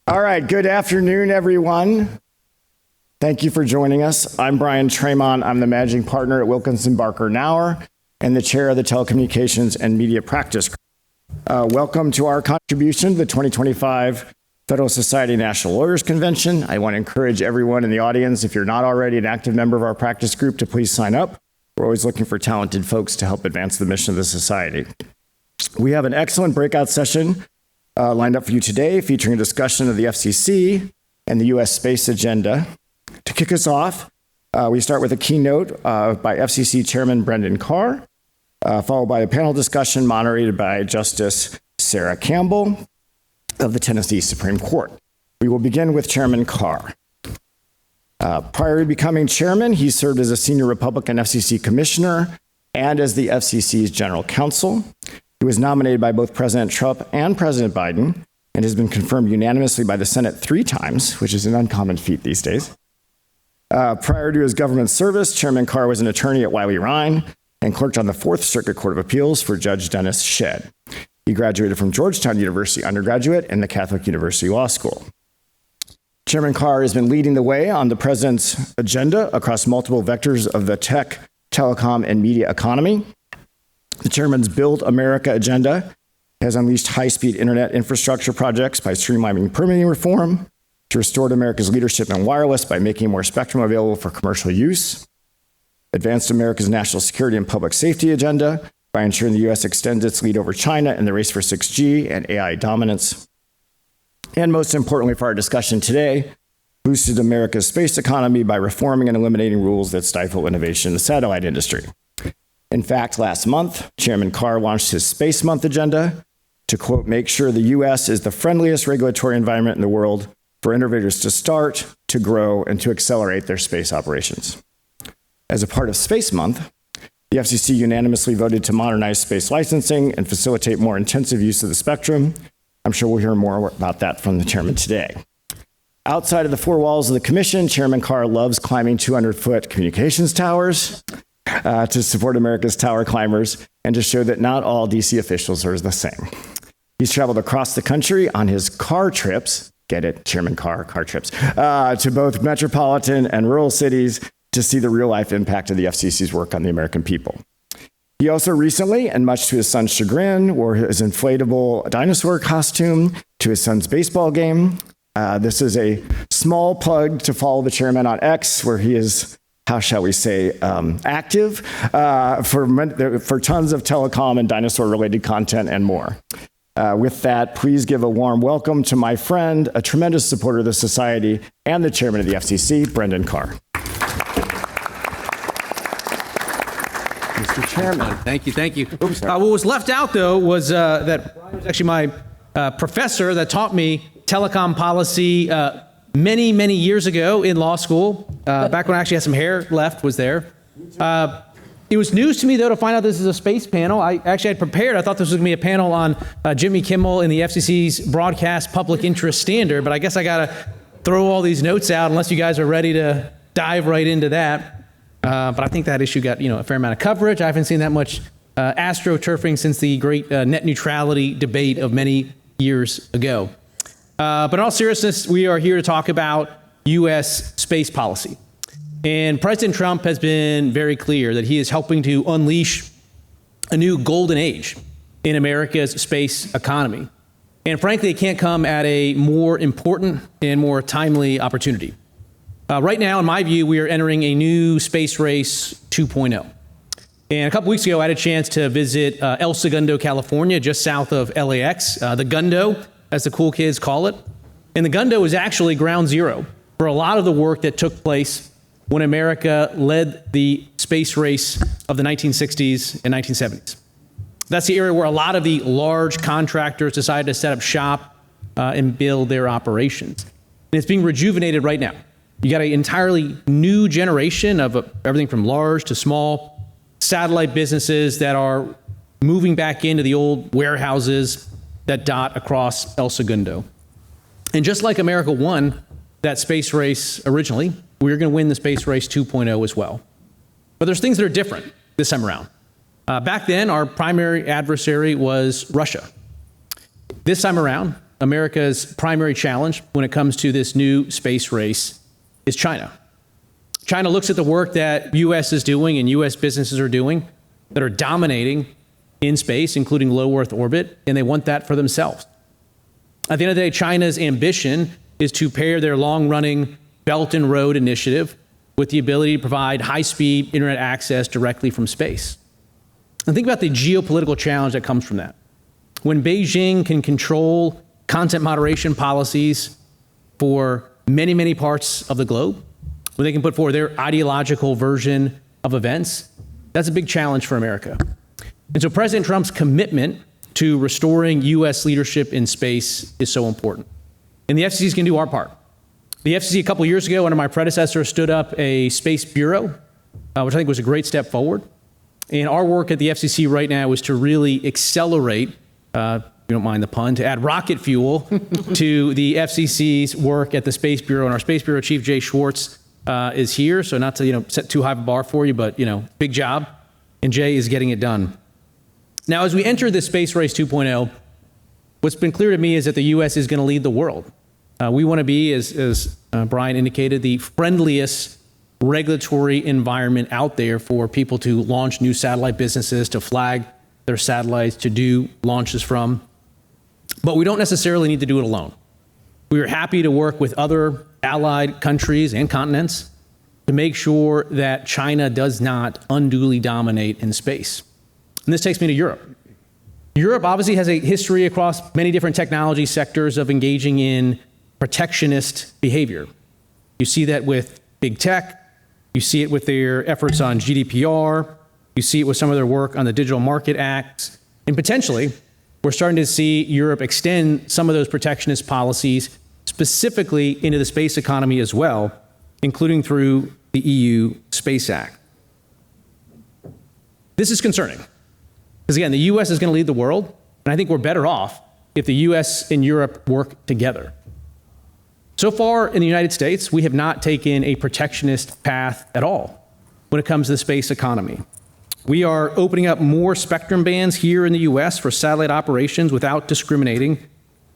All right, good afternoon, everyone. Thank you for joining us. I'm Brian Tremont. I'm the managing partner at Wilkinson Barker Knauer and the chair of the Telecommunications and Media Practice Group. Welcome to our contribution to the 2025 Federalist Society National Lawyers Convention. I want to encourage everyone in the audience, if you're not already an active member of our practice group, to please sign up. We're always looking for talented folks to help advance the mission of the society. We have an excellent breakout session lined up for you today, featuring a discussion of the FCC and the U.S. space agenda. To kick us off, we start with a keynote by FCC Chairman Brendan Carr, followed by a panel discussion moderated by Justice Sarah Campbell of the Tennessee Supreme Court. We will begin with Chairman Carr. Prior to becoming chairman, he served as a senior Republican FCC commissioner and as the FCC's general counsel. He was nominated by both President Trump and President Biden and has been confirmed unanimously by the Senate 3 times, which is an uncommon feat these days. Prior to his government service, Chairman Carr was an attorney at Wiley-Rein and clerked on the 4th Circuit Court of Appeals for Judge Dennis Shedd. He graduated from Georgetown University undergraduate and the Catholic University Law School. Chairman Carr has been leading the way on the president's agenda across multiple vectors of the tech, telecom, and media economy. The chairman's Build America agenda has unleashed high-speed internet infrastructure projects by streamlining permitting reform, to restore America's leadership in wireless by making more spectrum available for commercial use, advanced America's national security and public safety agenda by ensuring the U.S. extends its lead over China in the race for 6G and AI dominance, and most importantly for our discussion today, boosted America's space economy by reforming and eliminating rules that stifle innovation in the satellite industry. In fact, last month, Chairman Carr launched his Space Month agenda to, quote, make sure the U.S. is the friendliest regulatory environment in the world for innovators to start, to grow, and to accelerate their space operations. As a part of Space Month, the FCC unanimously voted to modernize space licensing and facilitate more intensive use of the spectrum. I'm sure we'll hear more about that from the chairman today. Outside of the 4 walls of the commission, Chairman Carr loves climbing 200-foot communications towers to support America's tower climbers and to show that not all DC officials are the same. He's traveled across the country on his car trips, get it, Chairman Carr, car trips, to both metropolitan and rural cities to see the real-life impact of the FCC's work on the American people. He also recently, and much to his son's chagrin, wore his inflatable dinosaur costume to his son's baseball game. This is a small plug to follow the chairman on X, where he is, how shall we say, active for tons of telecom and dinosaur-related content and more. With that, please give a warm welcome to my friend, a tremendous supporter of the Society, and the chairman of the FCC, Brendan Carr. Mr. Chairman. Thank you. Oops, what was left out, though, was that Brian was actually my professor that taught me telecom policy many years ago in law school, back when I actually had some hair left, was there. It was news to me, though, to find out this is a space panel. I actually had prepared. I thought this was going to be a panel on Jimmy Kimmel and the FCC's broadcast public interest standard, but I guess I got to throw all these notes out unless you guys are ready to dive right into that. But I think that issue got a fair amount of coverage. I haven't seen that much astroturfing since the great net neutrality debate of many years ago. But in all seriousness, we are here to talk about U.S. space policy. And President Trump has been very clear that he is helping to unleash a new golden age in America's space economy. And frankly, it can't come at a more important and more timely opportunity. Right now, in my view, we are entering a new space race 2.0. And a couple weeks ago, I had a chance to visit El Segundo, California, just south of LAX, the Gundo, as the cool kids call it. And the Gundo is actually ground zero for a lot of the work that took place when America led the space race of the 1960s and 1970s. That's the area where a lot of the large contractors decided to set up shop and build their operations. And it's being rejuvenated right now. You got an entirely new generation of everything from large to small satellite businesses that are moving back into the old warehouses that dot across El Segundo. And just like America won that space race originally, we're going to win the space race 2.0 as well. But there's things that are different this time around. Back then, our primary adversary was Russia. This time around, America's primary challenge when it comes to this new space race is China. China looks at the work that U.S. is doing and U.S. businesses are doing that are dominating in space, including low Earth orbit, and they want that for themselves. At the end of the day, China's ambition is to pair their long-running Belt and Road Initiative with the ability to provide high-speed internet access directly from space. And think about the geopolitical challenge that comes from that. When Beijing can control content moderation policies for many, many parts of the globe, when they can put forward their ideological version of events, that's a big challenge for America. And so President Trump's commitment to restoring U.S. leadership in space is so important. And the FCC is going to do our part. The FCC, a couple of years ago, under my predecessor, stood up a space bureau, which I think was a great step forward. And our work at the FCC right now is to really accelerate, if you don't mind the pun, to add rocket fuel to the FCC's work at the Space Bureau. And our Space Bureau Chief, Jay Schwarz, is here. So not to set too high of a bar for you, but big job. And Jay is getting it done. Now, as we enter this Space Race 2.0, what's been clear to me is that the U.S. is going to lead the world. We want to be, as Brian indicated, the friendliest regulatory environment out there for people to launch new satellite businesses, to flag their satellites, to do launches from. But we don't necessarily need to do it alone. We are happy to work with other allied countries and continents to make sure that China does not unduly dominate in space. And this takes me to Europe. Europe obviously has a history across many different technology sectors of engaging in protectionist behavior. You see that with big tech. You see it with their efforts on GDPR. You see it with some of their work on the Digital Market Act. And potentially, we're starting to see Europe extend some of those protectionist policies specifically into the space economy as well, including through the EU Space Act. This is concerning. Because again, the U.S. is going to lead the world, and I think we're better off if the U.S. and Europe work together. So far in the United States, we have not taken a protectionist path at all when it comes to the space economy. We are opening up more spectrum bands here in the U.S. for satellite operations without discriminating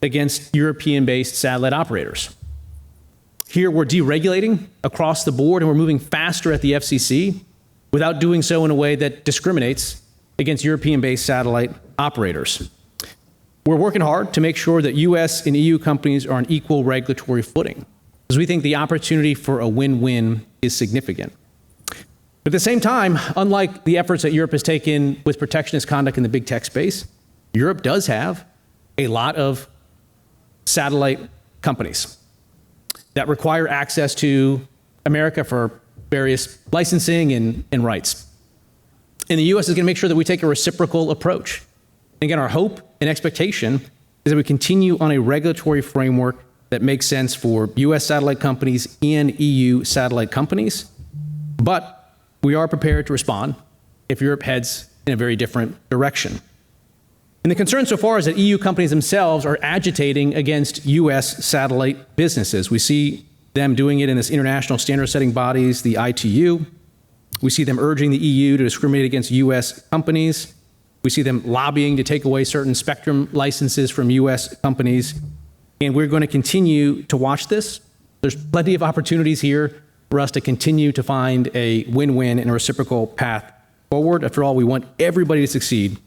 against European-based satellite operators. Here, we're deregulating across the board, and we're moving faster at the FCC without doing so in a way that discriminates against European-based satellite operators. We're working hard to make sure that U.S. and EU companies are on equal regulatory footing, because we think the opportunity for a win-win is significant. But at the same time, unlike the efforts that Europe has taken with protectionist conduct in the big tech space, Europe does have a lot of satellite companies that require access to America for various licensing and rights. And the U.S. is going to make sure that we take a reciprocal approach. And again, our hope and expectation is that we continue on a regulatory framework that makes sense for U.S. satellite companies and EU satellite companies. But we are prepared to respond if Europe heads in a very different direction. And the concern so far is that EU companies themselves are agitating against U.S. satellite businesses. We see them doing it in this international standard-setting bodies, the ITU. We see them urging the EU to discriminate against U.S. companies. We see them lobbying to take away certain spectrum licenses from U.S. companies. And we're going to continue to watch this. There's plenty of opportunities here for us to continue to find a win-win and a reciprocal path forward. After all, we want everybody to succeed.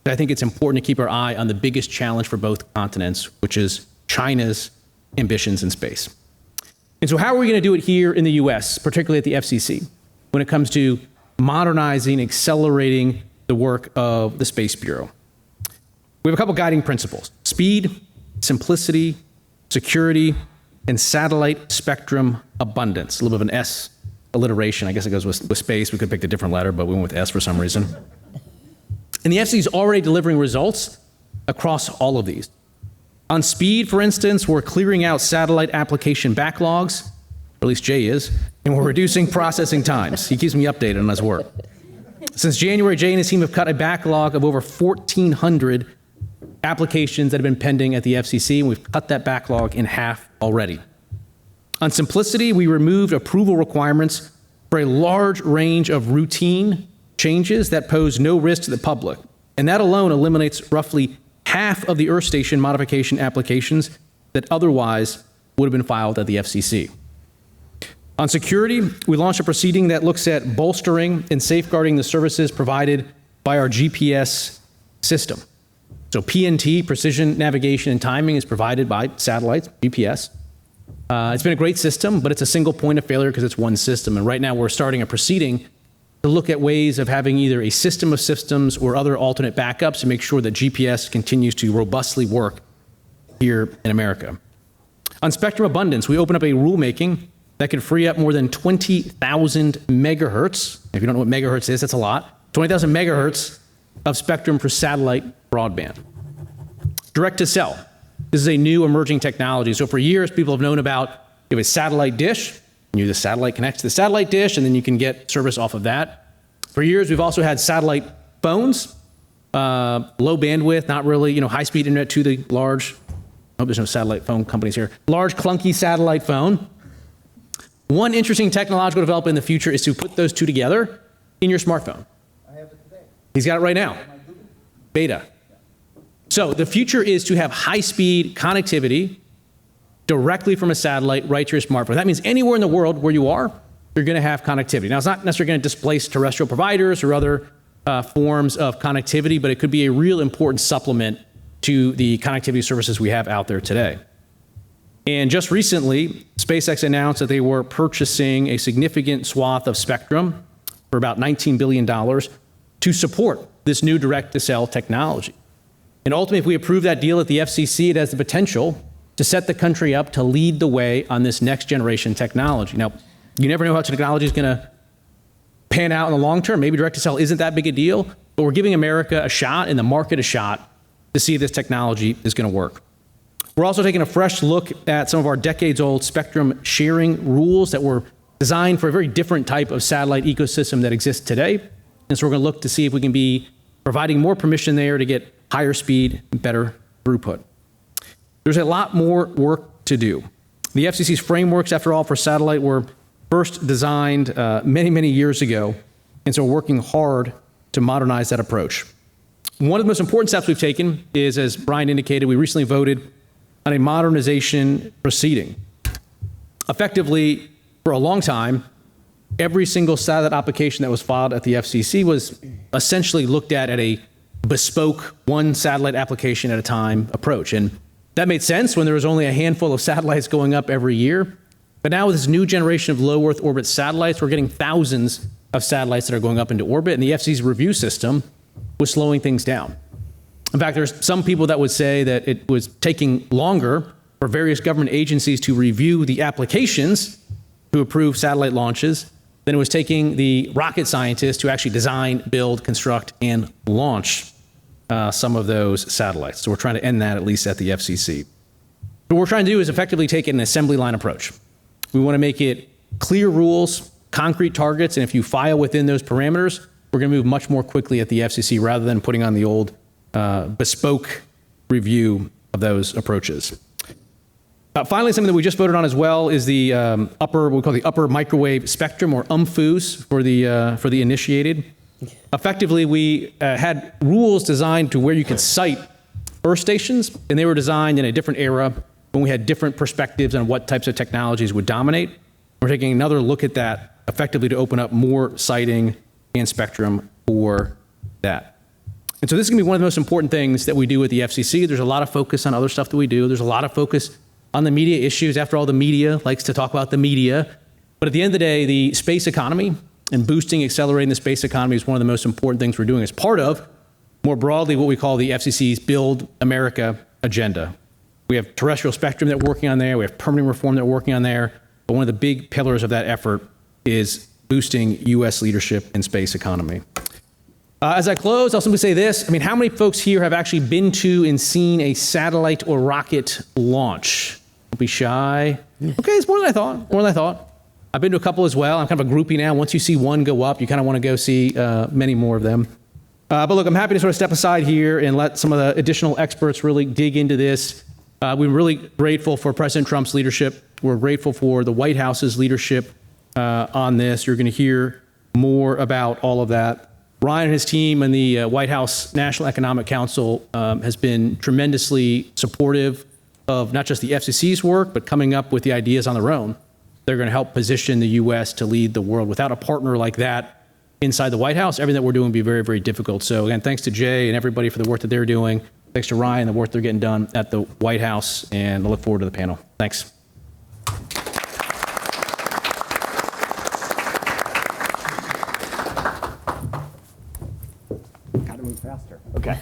But I think it's important to keep our eye on the biggest challenge for both continents, which is China's ambitions in space. And so how are we going to do it here in the U.S., particularly at the FCC, when it comes to modernizing, accelerating the work of the Space Bureau? We have a couple guiding principles: speed, simplicity, security, and satellite spectrum abundance. A little bit of an S alliteration. I guess it goes with space. We could pick a different letter, but we went with S for some reason. And the FCC is already delivering results across all of these. On speed, for instance, we're clearing out satellite application backlogs, or at least Jay is, and we're reducing processing times. He keeps me updated on his work. Since January, Jay and his team have cut a backlog of over 1,400 applications that have been pending at the FCC, and we've cut that backlog in half already. On simplicity, we removed approval requirements for a large range of routine changes that pose no risk to the public, and that alone eliminates roughly half of the Earth Station modification applications that otherwise would have been filed at the FCC. On security, we launched a proceeding that looks at bolstering and safeguarding the services provided by our GPS system. So PNT, precision navigation and timing, is provided by satellites, GPS. It's been a great system, but it's a single point of failure because it's one system. And right now we're starting a proceeding to look at ways of having either a system of systems or other alternate backups to make sure that GPS continues to robustly work here in America. On spectrum abundance, we open up a rulemaking that could free up more than 20,000 megahertz. If you don't know what megahertz is, that's a lot. 20,000 megahertz of spectrum for satellite broadband. Direct to cell. This is a new emerging technology. So for years, people have known about you have a satellite dish. The satellite connects to the satellite dish, and then you can get service off of that. For years, we've also had satellite phones, low bandwidth, not really, high-speed internet to the large. I hope there's no satellite phone companies here. Large, clunky satellite phone. One interesting technological development in the future is to put those two together in your smartphone. I have it today. He's got it right now. Beta. So the future is to have high-speed connectivity directly from a satellite right to your smartphone. That means anywhere in the world where you are, you're going to have connectivity. Now, it's not necessarily going to displace terrestrial providers or other forms of connectivity, but it could be a real important supplement to the connectivity services we have out there today. And just recently, SpaceX announced that they were purchasing a significant swath of spectrum for about $19 billion to support this new direct-to-cell technology. And ultimately, if we approve that deal at the FCC, it has the potential to set the country up to lead the way on this next-generation technology. Now, you never know how technology is going to pan out in the long term. Maybe direct-to-cell isn't that big a deal, but we're giving America a shot and the market a shot to see if this technology is going to work. We're also taking a fresh look at some of our decades-old spectrum sharing rules that were designed for a very different type of satellite ecosystem that exists today. And so we're going to look to see if we can be providing more permission there to get higher speed and better throughput. There's a lot more work to do. The FCC's frameworks, after all, for satellite were first designed many, many years ago, and so we're working hard to modernize that approach. One of the most important steps we've taken is, as Brian indicated, we recently voted on a modernization proceeding. Effectively, for a long time, every single satellite application that was filed at the FCC was essentially looked at a bespoke, one satellite application at a time approach. And that made sense when there was only a handful of satellites going up every year. But now with this new generation of low Earth orbit satellites, we're getting thousands of satellites that are going up into orbit, and the FCC's review system was slowing things down. In fact, there's some people that would say that it was taking longer for various government agencies to review the applications to approve satellite launches than it was taking the rocket scientists to actually design, build, construct, and launch some of those satellites. So we're trying to end that, at least at the FCC. What we're trying to do is effectively take an assembly line approach. We want to make it clear rules, concrete targets, and if you file within those parameters, we're going to move much more quickly at the FCC rather than putting on the old bespoke review of those approaches. Finally, something that we just voted on as well is the what we call the upper microwave spectrum, or UMFUs for the initiated. Effectively, we had rules designed to where you could site Earth stations, and they were designed in a different era when we had different perspectives on what types of technologies would dominate. We're taking another look at that effectively to open up more siting and spectrum for that. And so this is going to be one of the most important things that we do at the FCC. There's a lot of focus on other stuff that we do. There's a lot of focus on the media issues. After all, the media likes to talk about the media. But at the end of the day, the space economy and boosting, accelerating the space economy is one of the most important things we're doing as part of, more broadly, what we call the FCC's Build America agenda. We have terrestrial spectrum that we're working on there. We have permitting reform that we're working on there. But one of the big pillars of that effort is boosting U.S. leadership in space economy. As I close, I'll simply say this. How many folks here have actually been to and seen a satellite or rocket launch? Don't be shy. Okay, it's more than I thought. I've been to a couple as well. I'm kind of a groupie now. Once you see one go up, you kind of want to go see many more of them. But look, I'm happy to sort of step aside here and let some of the additional experts really dig into this. We're really grateful for President Trump's leadership. We're grateful for the White House's leadership on this. You're going to hear more about all of that. Ryan and his team and the White House National Economic Council has been tremendously supportive of not just the FCC's work, but coming up with the ideas on their own. They're going to help position the U.S. to lead the world. Without a partner like that inside the White House, everything that we're doing would be very, very difficult. So again, thanks to Jay and everybody for the work that they're doing. Thanks to Ryan, the work they're getting done at the White House, and I look forward to the panel. Thanks. Gotta move faster. Okay.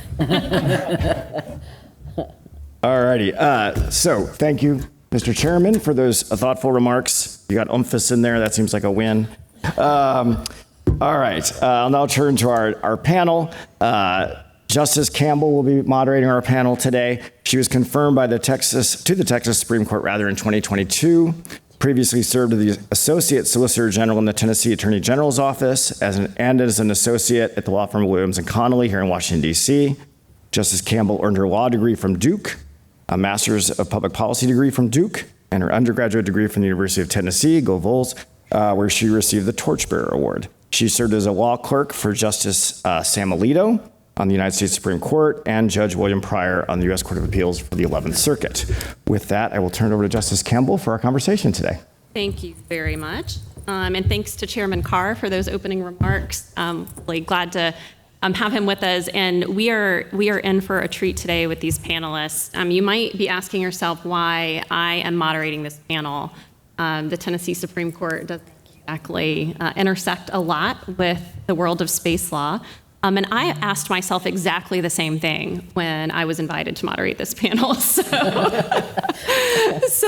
All righty. So thank you, Mr. Chairman, for those thoughtful remarks. You got umphasis in there. That seems like a win. All right. I'll now turn to our panel. Justice Campbell will be moderating our panel today. She was confirmed by the Texas Supreme Court in 2022. Previously served as the Associate Solicitor General in the Tennessee Attorney General's Office and as an associate at the law firm Williams & Connolly here in Washington, D.C. Justice Campbell earned her law degree from Duke, a Master's of Public Policy degree from Duke, and her undergraduate degree from the University of Tennessee, Go Vols, where she received the Torchbearer Award. She served as a law clerk for Justice Sam Alito on the United States Supreme Court and Judge William Pryor on the U.S. Court of Appeals for the 11th Circuit. With that, I will turn it over to Justice Campbell for our conversation today. Thank you very much. And thanks to Chairman Carr for those opening remarks. Really glad to have him with us. And we are in for a treat today with these panelists. You might be asking yourself why I am moderating this panel. The Tennessee Supreme Court doesn't exactly intersect a lot with the world of space law. And I asked myself exactly the same thing when I was invited to moderate this panel. So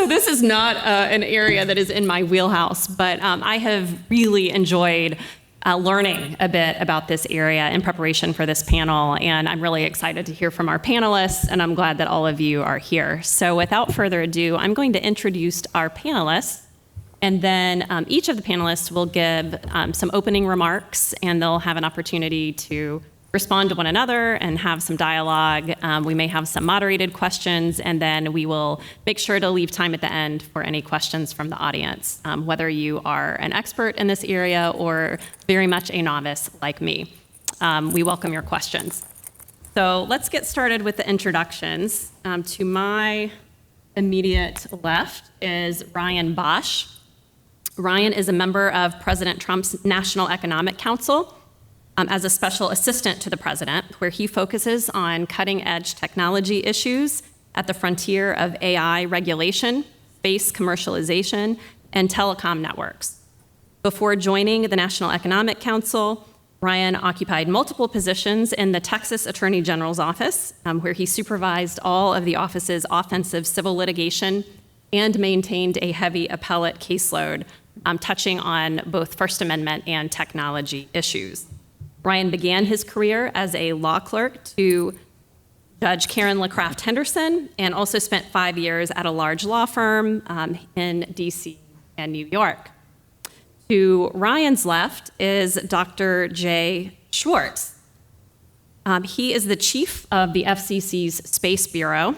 this is not an area that is in my wheelhouse, but I have really enjoyed learning a bit about this area in preparation for this panel. And I'm really excited to hear from our panelists, and I'm glad that all of you are here. So without further ado, I'm going to introduce our panelists. And then each of the panelists will give some opening remarks, and they'll have an opportunity to respond to one another and have some dialogue. We may have some moderated questions, and then we will make sure to leave time at the end for any questions from the audience, whether you are an expert in this area or very much a novice like me. We welcome your questions. So let's get started with the introductions. To my immediate left is Ryan Baasch. Ryan is a member of President Trump's National Economic Council as a special assistant to the president, where he focuses on cutting-edge technology issues at the frontier of AI regulation, space commercialization, and telecom networks. Before joining the National Economic Council, Ryan occupied multiple positions in the Texas Attorney General's office, where he supervised all of the office's offensive civil litigation and maintained a heavy appellate caseload, touching on both First Amendment and technology issues. Ryan began his career as a law clerk to Judge Karen LaCraft Henderson, and also spent 5 years at a large law firm in DC and New York. To Ryan's left is Dr. Jay Schwarz. He is the chief of the FCC's Space Bureau.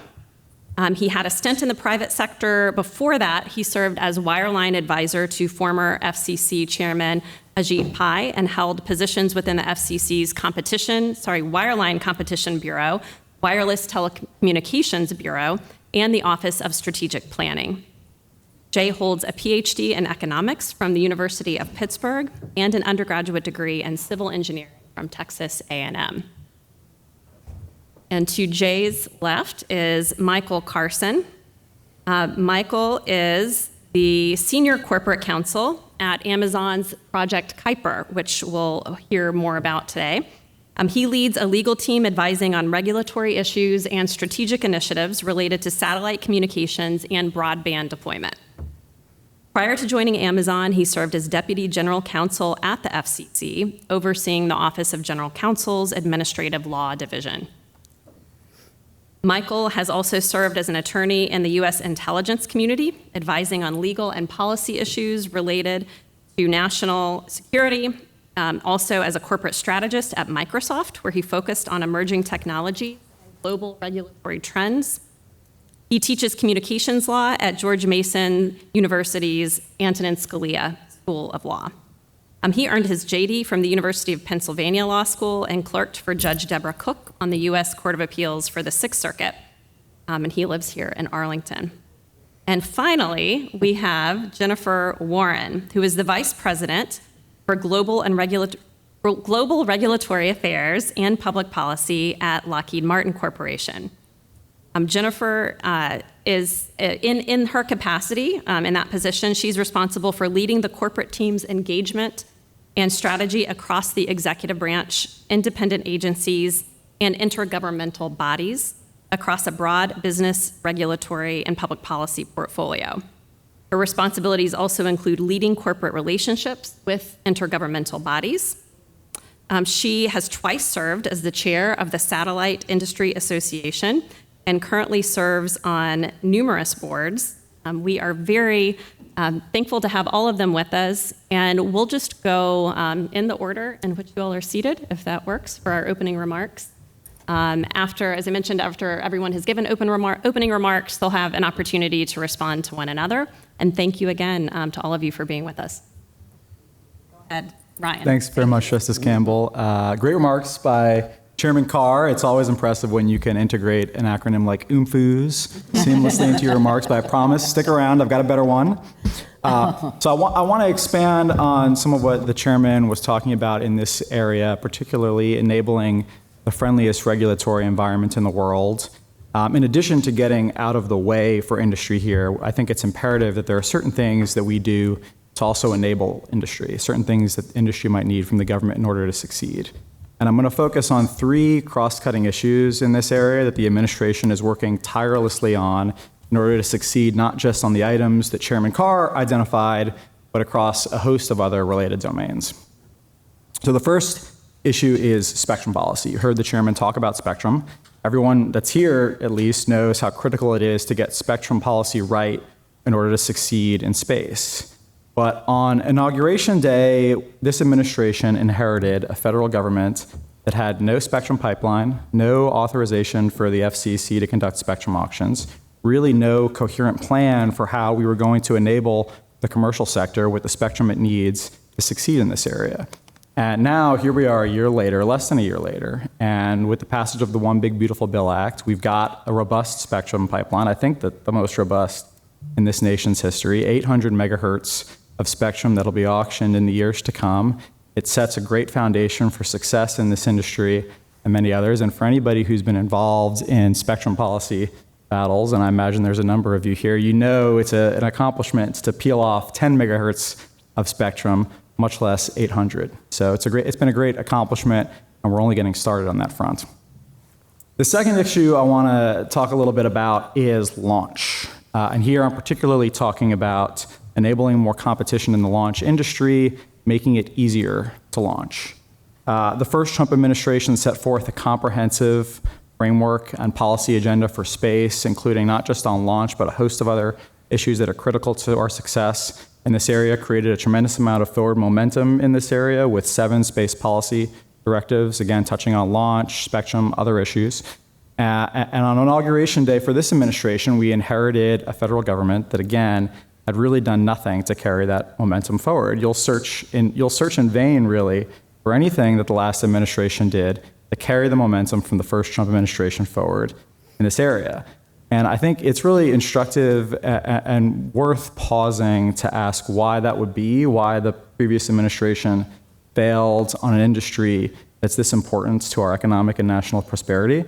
He had a stint in the private sector. Before that, he served as wireline advisor to former FCC Chairman Ajit Pai and held positions within the FCC's Wireline Competition Bureau, Wireless Telecommunications Bureau, and the Office of Strategic Planning. Jay holds a PhD in economics from the University of Pittsburgh and an undergraduate degree in civil engineering from Texas A&M. And to Jay's left is Michael Carson. Michael is the senior corporate counsel at Amazon's Project Kuiper, which we'll hear more about today. He leads a legal team advising on regulatory issues and strategic initiatives related to satellite communications and broadband deployment. Prior to joining Amazon, he served as Deputy General Counsel at the FCC, overseeing the Office of General Counsel's Administrative Law Division. Michael has also served as an attorney in the U.S. intelligence community, advising on legal and policy issues related to national security, also as a corporate strategist at Microsoft, where he focused on emerging technology and global regulatory trends. He teaches communications law at George Mason University's Antonin Scalia School of Law. He earned his JD from the University of Pennsylvania Law School and clerked for Judge Deborah Cook on the U.S. Court of Appeals for the Sixth Circuit, and he lives here in Arlington. And finally, we have Jennifer Warren, who is the Vice President for Global Regulatory Affairs and Public Policy at Lockheed Martin Corporation. Jennifer is, in her capacity, in that position, she's responsible for leading the corporate team's engagement and strategy across the executive branch, independent agencies, and intergovernmental bodies across a broad business, regulatory, and public policy portfolio. Her responsibilities also include leading corporate relationships with intergovernmental bodies. She has twice served as the chair of the Satellite Industry Association and currently serves on numerous boards. We are very thankful to have all of them with us, and we'll just go in the order in which you all are seated, if that works, for our opening remarks. As I mentioned, after everyone has given opening remarks, they'll have an opportunity to respond to one another. And thank you again to all of you for being with us. Go ahead, Ryan. Thanks very much, Justice Campbell. Great remarks by Chairman Carr. It's always impressive when you can integrate an acronym like OOMFOOS seamlessly into your remarks, but I promise, stick around, I've got a better one. So I want to expand on some of what the chairman was talking about in this area, particularly enabling the friendliest regulatory environment in the world. In addition to getting out of the way for industry here, I think it's imperative that there are certain things that we do to also enable industry, certain things that industry might need from the government in order to succeed. And I'm going to focus on 3 cross-cutting issues in this area that the administration is working tirelessly on in order to succeed, not just on the items that Chairman Carr identified, but across a host of other related domains. So the first issue is spectrum policy. You heard the chairman talk about spectrum. Everyone that's here, at least, knows how critical it is to get spectrum policy right in order to succeed in space. But on Inauguration Day, this administration inherited a federal government that had no spectrum pipeline, no authorization for the FCC to conduct spectrum auctions, really no coherent plan for how we were going to enable the commercial sector with the spectrum it needs to succeed in this area. And now, here we are a year later, less than a year later, and with the passage of the One Big Beautiful Bill Act, we've got a robust spectrum pipeline, I think that the most robust in this nation's history, 800 megahertz of spectrum that'll be auctioned in the years to come. It sets a great foundation for success in this industry and many others, and for anybody who's been involved in spectrum policy battles, and I imagine there's a number of you here, you know it's an accomplishment to peel off 10 megahertz of spectrum, much less 800. So it's been a great accomplishment, and we're only getting started on that front. The second issue I want to talk a little bit about is launch. And here I'm particularly talking about enabling more competition in the launch industry, making it easier to launch. The first Trump administration set forth a comprehensive framework and policy agenda for space, including not just on launch, but a host of other issues that are critical to our success in this area, created a tremendous amount of forward momentum in this area with 7 space policy directives, again, touching on launch, spectrum, other issues. And on Inauguration Day for this administration, we inherited a federal government that, again, had really done nothing to carry that momentum forward. You'll search in vain, really, for anything that the last administration did to carry the momentum from the first Trump administration forward in this area. And I think it's really instructive and worth pausing to ask why that would be, why the previous administration failed on an industry that's this important to our economic and national prosperity.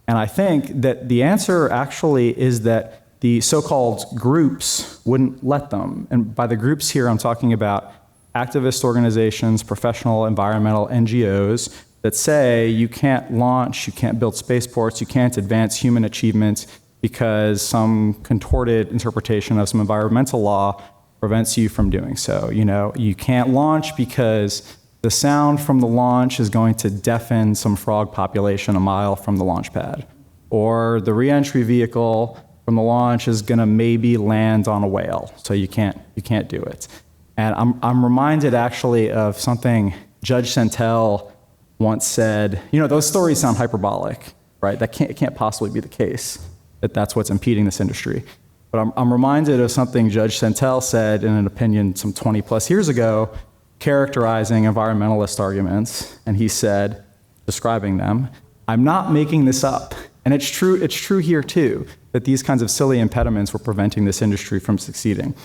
And I think that the answer actually is that the so-called groups wouldn't let them. And by the groups here, I'm talking about activist organizations, professional environmental NGOs that say you can't launch, you can't build spaceports, you can't advance human achievement because some contorted interpretation of some environmental law prevents you from doing so. You know, you can't launch because the sound from the launch is going to deafen some frog population a mile from the launch pad. Or the reentry vehicle from the launch is going to maybe land on a whale, so you can't do it. And I'm reminded actually of something Judge Santel once said. You know, those stories sound hyperbolic, right? It can't possibly be the case that that's what's impeding this industry. But I'm reminded of something Judge Santel said in an opinion some 20 plus years ago, characterizing environmentalist arguments, and he said, describing them, "I'm not making this up." And it's true here too, that these kinds of silly impediments were preventing this industry from succeeding.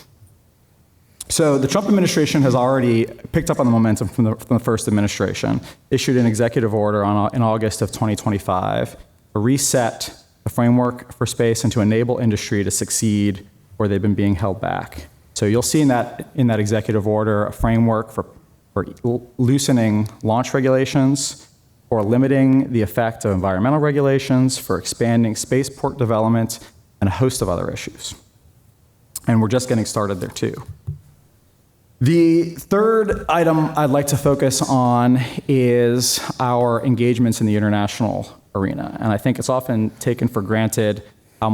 So the Trump administration has already picked up on the momentum from the first administration, issued an executive order in August of 2025 to reset the framework for space and to enable industry to succeed where they've been being held back. So you'll see in that executive order a framework for loosening launch regulations, for limiting the effect of environmental regulations, for expanding spaceport development, and a host of other issues. And we're just getting started there too. The third item I'd like to focus on is our engagements in the international arena. And I think it's often taken for granted how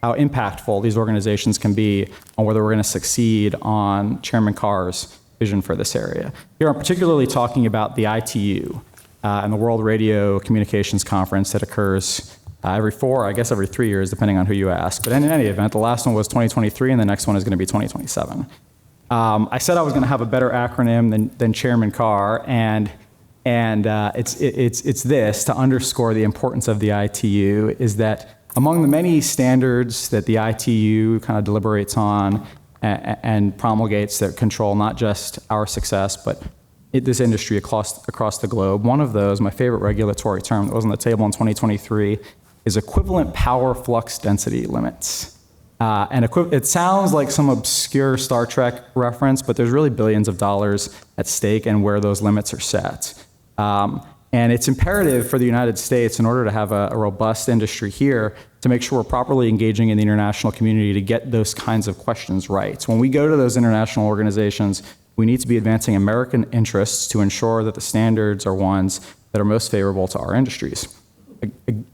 impactful these organizations can be on whether we're going to succeed on Chairman Carr's vision for this area. Here I'm particularly talking about the ITU and the World Radio Communications Conference that occurs every 3 years, depending on who you ask. But in any event, the last one was 2023, and the next one is going to be 2027. I said I was going to have a better acronym than Chairman Carr, and it's this, to underscore the importance of the ITU, is that among the many standards that the ITU kind of deliberates on and promulgates that control not just our success, but this industry across the globe, one of those, my favorite regulatory term that was on the table in 2023, is equivalent power flux density limits. It sounds like some obscure Star Trek reference, but there's really billions of dollars at stake and where those limits are set. And it's imperative for the United States, in order to have a robust industry here, to make sure we're properly engaging in the international community to get those kinds of questions right. So when we go to those international organizations, we need to be advancing American interests to ensure that the standards are ones that are most favorable to our industries.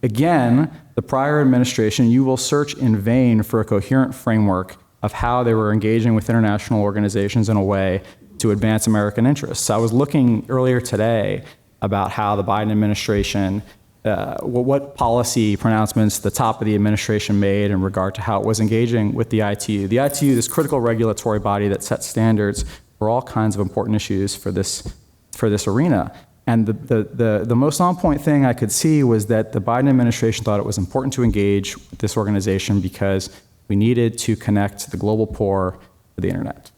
Again, the prior administration, you will search in vain for a coherent framework of how they were engaging with international organizations in a way to advance American interests. I was looking earlier today about how the Biden administration, what policy pronouncements the top of the administration made in regard to how it was engaging with the ITU. The ITU, this critical regulatory body that sets standards for all kinds of important issues for this arena. And the most on-point thing I could see was that the Biden administration thought it was important to engage with this organization because we needed to connect the global poor to the internet.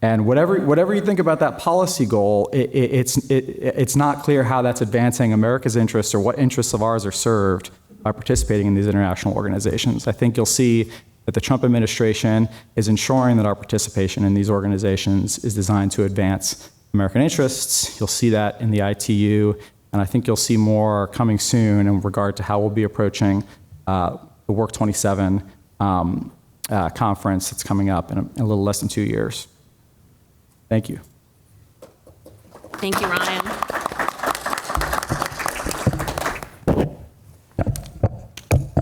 And whatever you think about that policy goal, it's not clear how that's advancing America's interests or what interests of ours are served by participating in these international organizations. I think you'll see that the Trump administration is ensuring that our participation in these organizations is designed to advance American interests. You'll see that in the ITU, and I think you'll see more coming soon in regard to how we'll be approaching the Work 27 conference that's coming up in a little less than 2 years. Thank you. Thank you, Ryan.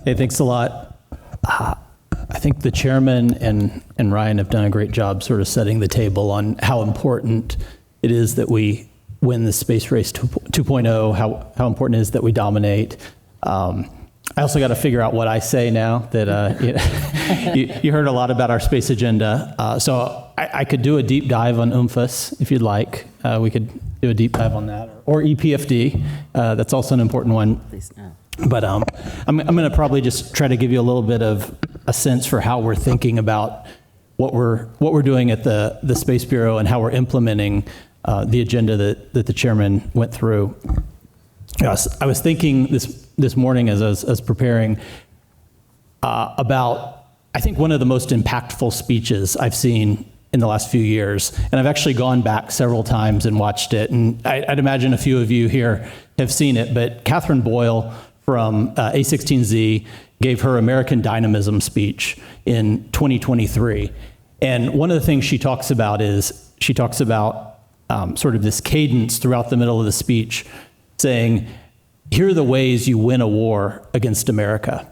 Hey, thanks a lot. I think the chairman and Ryan have done a great job sort of setting the table on how important it is that we win the space race 2.0, how important it is that we dominate. I also got to figure out what I say now that you heard a lot about our space agenda. So I could do a deep dive on UMFUS if you'd like. We could do a deep dive on that, or EPFD. That's also an important one. Please, no. But I'm going to probably just try to give you a little bit of a sense for how we're thinking about what we're doing at the Space Bureau and how we're implementing the agenda that the chairman went through. I was thinking this morning as I was preparing about, I think, one of the most impactful speeches I've seen in the last few years. And I've actually gone back several times and watched it. And I'd imagine a few of you here have seen it. But Catherine Boyle from A16Z gave her American Dynamism speech in 2023. And one of the things she talks about sort of this cadence throughout the middle of the speech, saying, here are the ways you win a war against America,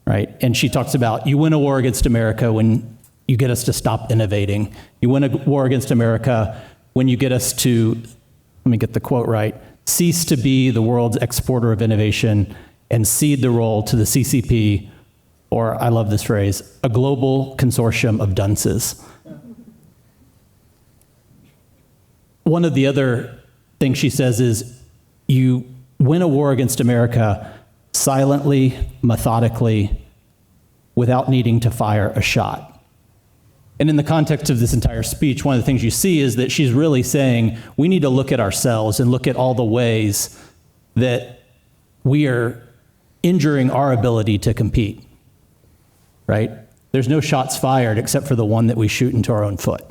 right? And she talks about, you win a war against America when you get us to stop innovating. You win a war against America when you get us to, let me get the quote right, cease to be the world's exporter of innovation and cede the role to the CCP, or I love this phrase, a global consortium of dunces. One of the other things she says is you win a war against America silently, methodically, without needing to fire a shot. And in the context of this entire speech, one of the things you see is that she's really saying we need to look at ourselves and look at all the ways that we are injuring our ability to compete, right? There's no shots fired except for the one that we shoot into our own foot.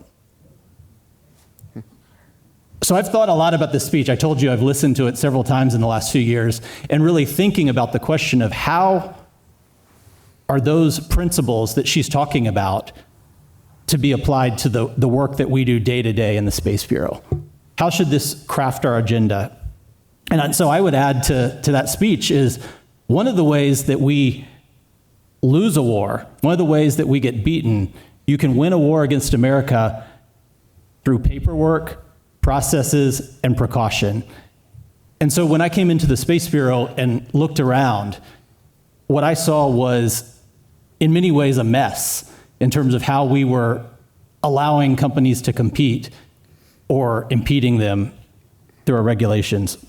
So I've thought a lot about this speech. I told you I've listened to it several times in the last few years and really thinking about the question of how are those principles that she's talking about to be applied to the work that we do day to day in the Space Bureau? How should this craft our agenda? And so I would add to that speech is one of the ways that we lose a war, one of the ways that we get beaten, you can win a war against America through paperwork, processes, and precaution. And so when I came into the Space Bureau and looked around, what I saw was, in many ways, a mess in terms of how we were allowing companies to compete or impeding them through our regulations.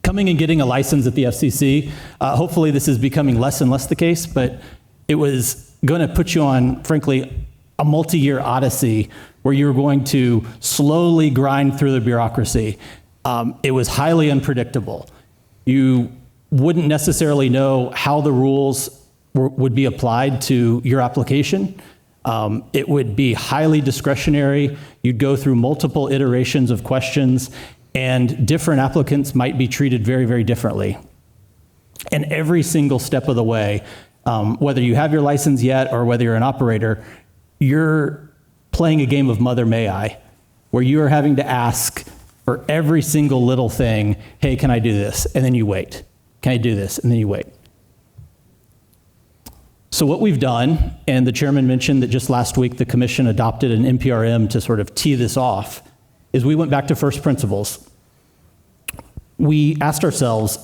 Coming and getting a license at the FCC, hopefully this is becoming less and less the case, but it was going to put you on, frankly, a multi-year odyssey where you were going to slowly grind through the bureaucracy. It was highly unpredictable. You wouldn't necessarily know how the rules would be applied to your application. It would be highly discretionary. You'd go through multiple iterations of questions, and different applicants might be treated very, very differently. And every single step of the way, whether you have your license yet or whether you're an operator, you're playing a game of Mother May I, where you are having to ask for every single little thing, hey, can I do this? And then you wait. Can I do this? And then you wait. So what we've done, and the chairman mentioned that just last week the commission adopted an NPRM to sort of tee this off, is we went back to first principles. We asked ourselves,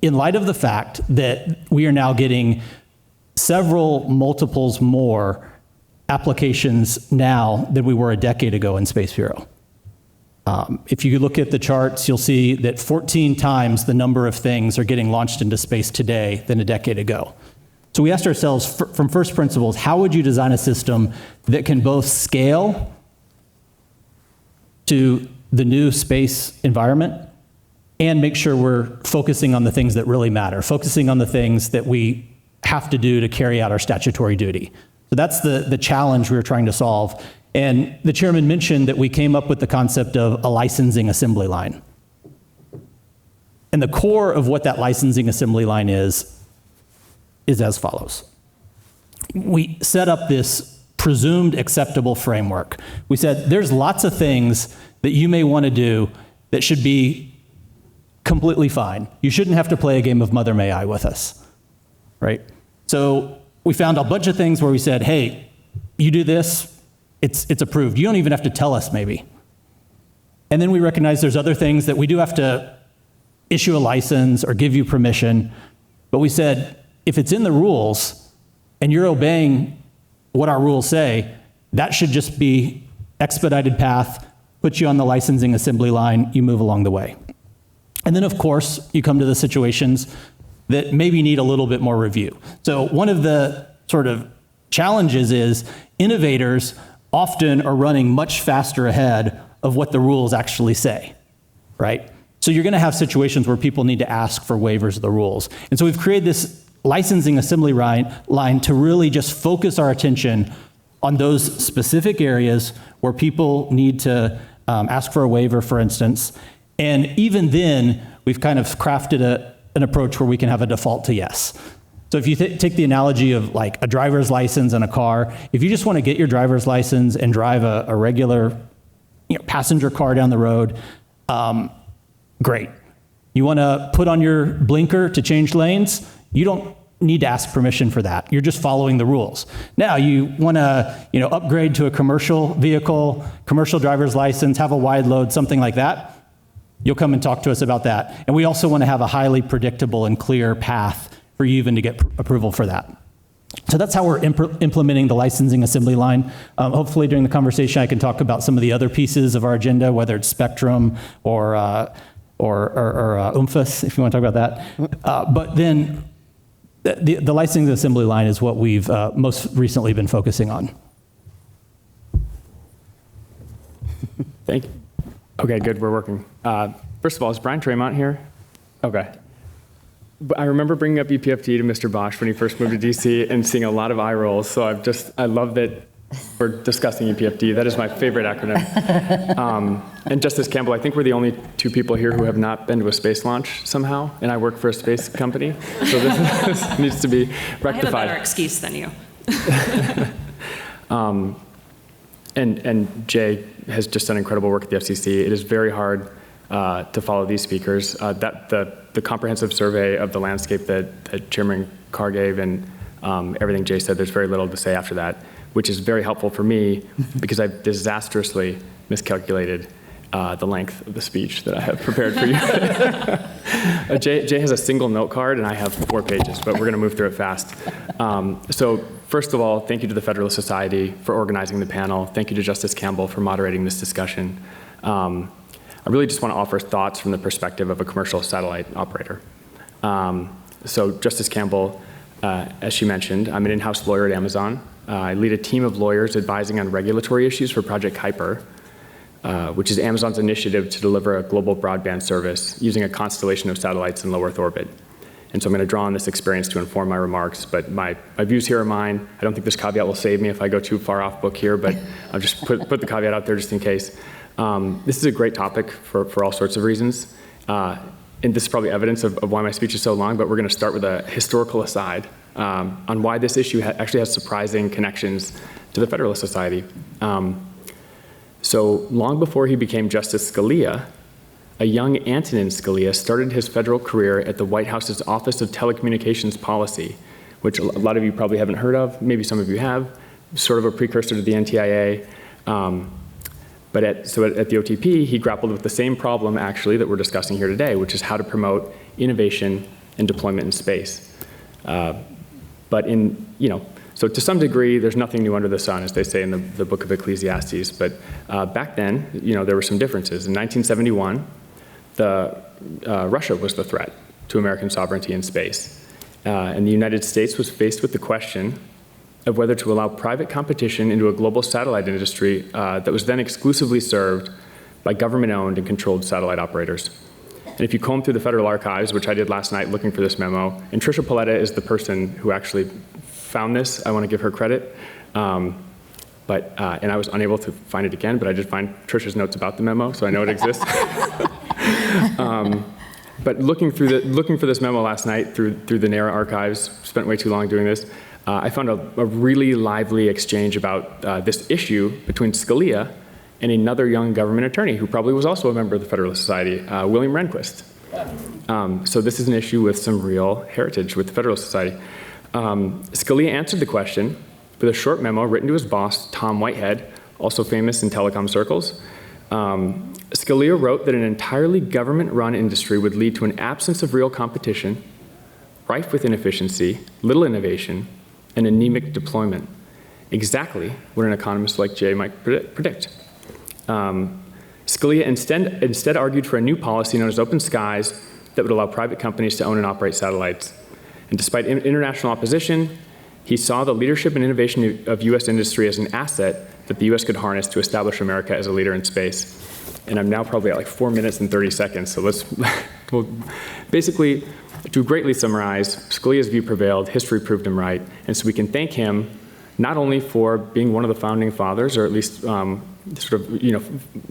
in light of the fact that we are now getting several multiples more applications now than we were a decade ago in Space Bureau. If you look at the charts, you'll see that 14 times the number of things are getting launched into space today than a decade ago. So we asked ourselves, from first principles, how would you design a system that can both scale to the new space environment and make sure we're focusing on the things that really matter, focusing on the things that we have to do to carry out our statutory duty. So that's the challenge we were trying to solve. And the chairman mentioned that we came up with the concept of a licensing assembly line. And the core of what that licensing assembly line is as follows. We set up this presumed acceptable framework. We said there's lots of things that you may want to do that should be completely fine. You shouldn't have to play a game of Mother May I with us, right? So we found a bunch of things where we said, hey, you do this, it's approved. You don't even have to tell us maybe. And then we recognize there's other things that we do have to issue a license or give you permission, but we said, if it's in the rules and you're obeying what our rules say, that should just be expedited path, put you on the licensing assembly line, you move along the way. And then, of course, you come to the situations that maybe need a little bit more review. So one of the sort of challenges is innovators often are running much faster ahead of what the rules actually say, right? So you're going to have situations where people need to ask for waivers of the rules. And so we've created this licensing assembly line to really just focus our attention on those specific areas where people need to ask for a waiver, for instance. And even then, we've kind of crafted an approach where we can have a default to yes. So if you take the analogy of like a driver's license and a car, if you just want to get your driver's license and drive a regular passenger car down the road, great. You want to put on your blinker to change lanes? You don't need to ask permission for that. You're just following the rules. Now you want to upgrade to a commercial vehicle, commercial driver's license, have a wide load, something like that. You'll come and talk to us about that. And we also want to have a highly predictable and clear path for you even to get approval for that. So that's how we're implementing the licensing assembly line. Hopefully during the conversation I can talk about some of the other pieces of our agenda, whether it's spectrum or UMFUS, if you want to talk about that. But then the licensing assembly line is what we've most recently been focusing on. Thank you. Okay, good, we're working. First of all, is Brian Tremont here? Okay. But I remember bringing up EPFD to Mr. Baasch when he first moved to DC and seeing a lot of eye rolls, so I love that we're discussing EPFD. That is my favorite acronym. And Justice Campbell, I think we're the only two people here who have not been to a space launch somehow, and I work for a space company, so this needs to be rectified. I have a better excuse than you. And Jay has just done incredible work at the FCC. It is very hard to follow these speakers. The comprehensive survey of the landscape that Chairman Carr gave and everything Jay said, there's very little to say after that, which is very helpful for me because I've disastrously miscalculated the length of the speech that I have prepared for you. Jay has a single note card and I have 4 pages, but we're gonna move through it fast. So first of all, thank you to the Federalist Society for organizing the panel. Thank you to Justice Campbell for moderating this discussion. I really just want to offer thoughts from the perspective of a commercial satellite operator. So Justice Campbell, as she mentioned, I'm an in-house lawyer at Amazon. I lead a team of lawyers advising on regulatory issues for Project Kuiper, which is Amazon's initiative to deliver a global broadband service using a constellation of satellites in low Earth orbit. And so I'm going to draw on this experience to inform my remarks, but my views here are mine. I don't think this caveat will save me if I go too far off book here, but I'll just put the caveat out there just in case. This is a great topic for all sorts of reasons. And this is probably evidence of why my speech is so long, but we're going to start with a historical aside on why this issue actually has surprising connections to the Federalist Society. So long before he became Justice Scalia, a young Antonin Scalia started his federal career at the White House's Office of Telecommunications Policy, which a lot of you probably haven't heard of, maybe some of you have, sort of a precursor to the NTIA. But at the OTP, he grappled with the same problem, actually, that we're discussing here today, which is how to promote innovation and deployment in space. So to some degree, there's nothing new under the sun, as they say in the book of Ecclesiastes. But back then, there were some differences. In 1971, Russia was the threat to American sovereignty in space. And the United States was faced with the question of whether to allow private competition into a global satellite industry that was then exclusively served by government-owned and controlled satellite operators. And if you comb through the Federal Archives, which I did last night looking for this memo, and Tricia Paletta is the person who actually found this, I want to give her credit, and I was unable to find it again, but I did find Tricia's notes about the memo, so I know it exists. But looking for this memo last night through the NARA archives, spent way too long doing this, I found a really lively exchange about this issue between Scalia and another young government attorney who probably was also a member of the Federalist Society, William Rehnquist. So this is an issue with some real heritage with the Federalist Society. Scalia answered the question with a short memo written to his boss, Tom Whitehead, also famous in telecom circles. Scalia wrote that an entirely government-run industry would lead to an absence of real competition, rife with inefficiency, little innovation, and anemic deployment. Exactly what an economist like Jay might predict. Scalia instead argued for a new policy known as open skies that would allow private companies to own and operate satellites. And despite international opposition, he saw the leadership and innovation of U.S. industry as an asset that the U.S. could harness to establish America as a leader in space. And I'm now probably at like 4 minutes and 30 seconds, so we'll basically, to greatly summarize, Scalia's view prevailed, history proved him right, and so we can thank him not only for being one of the founding fathers, or at least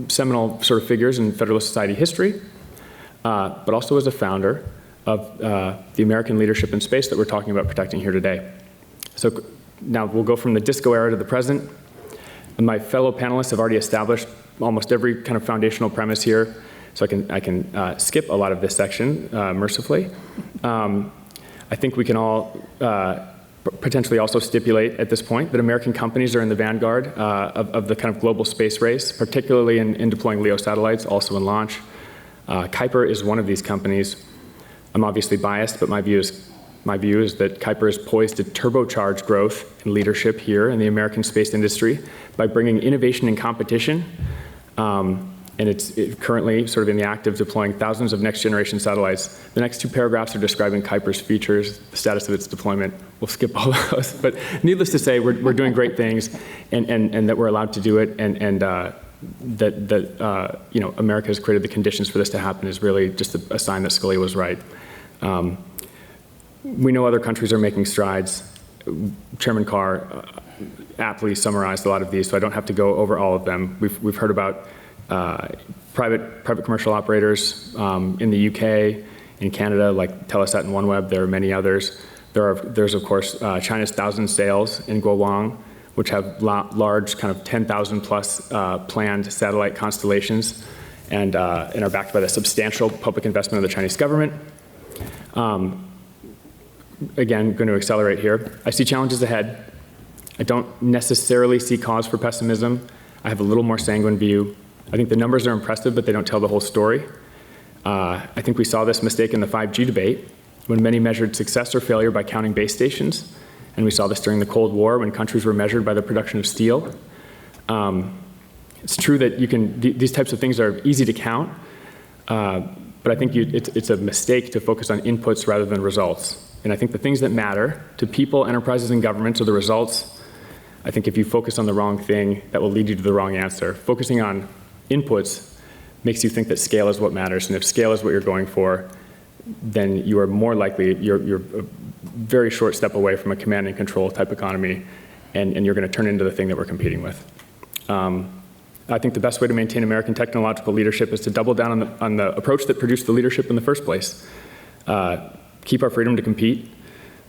seminal sort of figures in Federalist Society history, but also as a founder of the American leadership in space that we're talking about protecting here today. So now we'll go from the disco era to the present. And my fellow panelists have already established almost every kind of foundational premise here, so I can skip a lot of this section mercifully. I think we can all potentially also stipulate at this point that American companies are in the vanguard of the kind of global space race, particularly in deploying LEO satellites, also in launch. Kuiper is one of these companies. I'm obviously biased, but my view is my view is that Kuiper is poised to turbocharge growth and leadership here in the American space industry by bringing innovation and competition. And it's currently sort of in the act of deploying thousands of next-generation satellites. The next two paragraphs are describing Kuiper's features, the status of its deployment. We'll skip all of those. But needless to say, we're doing great things, and that we're allowed to do it, and that America has created the conditions for this to happen is really just a sign that Scully was right. We know other countries are making strides. Chairman Carr aptly summarized a lot of these, so I don't have to go over all of them. We've heard about private commercial operators in the UK, in Canada, like Telesat and OneWeb. There are many others. There's of course China's 1,000 sails in Guoguang, which have large, kind of 10,000 plus planned satellite constellations, and are backed by the substantial public investment of the Chinese government. Again, going to accelerate here. I see challenges ahead. I don't necessarily see cause for pessimism. I have a little more sanguine view. I think the numbers are impressive, but they don't tell the whole story. I think we saw this mistake in the 5G debate, when many measured success or failure by counting base stations. And we saw this during the Cold War, when countries were measured by the production of steel. It's true that these types of things are easy to count, but I think it's a mistake to focus on inputs rather than results. And I think the things that matter to people, enterprises, and governments are the results. I think if you focus on the wrong thing, that will lead you to the wrong answer. Focusing on inputs makes you think that scale is what matters, and if scale is what you're going for, then you are more likely, you're a very short step away from a command and control type economy, and you're going to turn into the thing that we're competing with. I think the best way to maintain American technological leadership is to double down on the approach that produced the leadership in the first place. Keep our freedom to compete.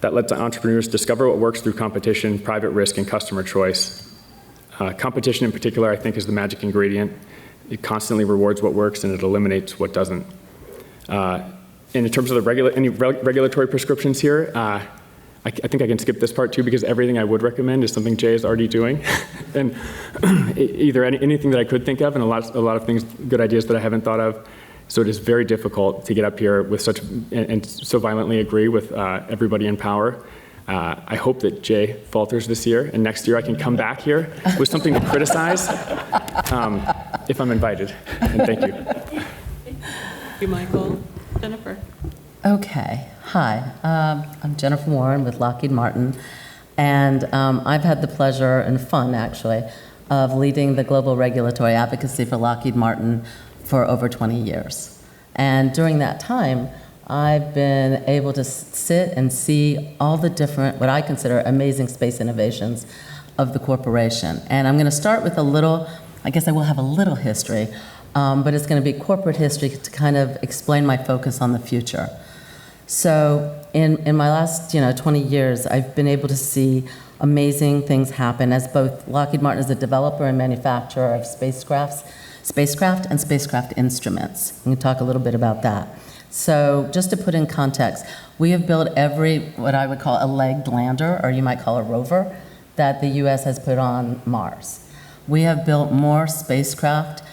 That lets entrepreneurs discover what works through competition, private risk, and customer choice. Competition in particular, I think, is the magic ingredient. It constantly rewards what works and it eliminates what doesn't. And in terms of any regulatory prescriptions here, I think I can skip this part too, because everything I would recommend is something Jay is already doing. And either anything that I could think of, and a lot of things, good ideas that I haven't thought of. So it is very difficult to get up here with and so violently agree with everybody in power. I hope that Jay falters this year, and next year I can come back here with something to criticize if I'm invited. And thank you. Thank you, Michael. Jennifer. Okay. Hi. I'm Jennifer Warren with Lockheed Martin, and I've had the pleasure and fun, actually, of leading the global regulatory advocacy for Lockheed Martin for over 20 years. And during that time, I've been able to sit and see all the different, what I consider amazing space innovations of the corporation. And I'm going to start with I guess I will have a little history, but it's going to be corporate history to kind of explain my focus on the future. So in my last 20 years, I've been able to see amazing things happen as both Lockheed Martin is a developer and manufacturer of spacecraft and spacecraft instruments. I'm going to talk a little bit about that. So just to put in context, we have built what I would call a legged lander, or you might call a rover, that the U.S. has put on Mars. We have built more spacecraft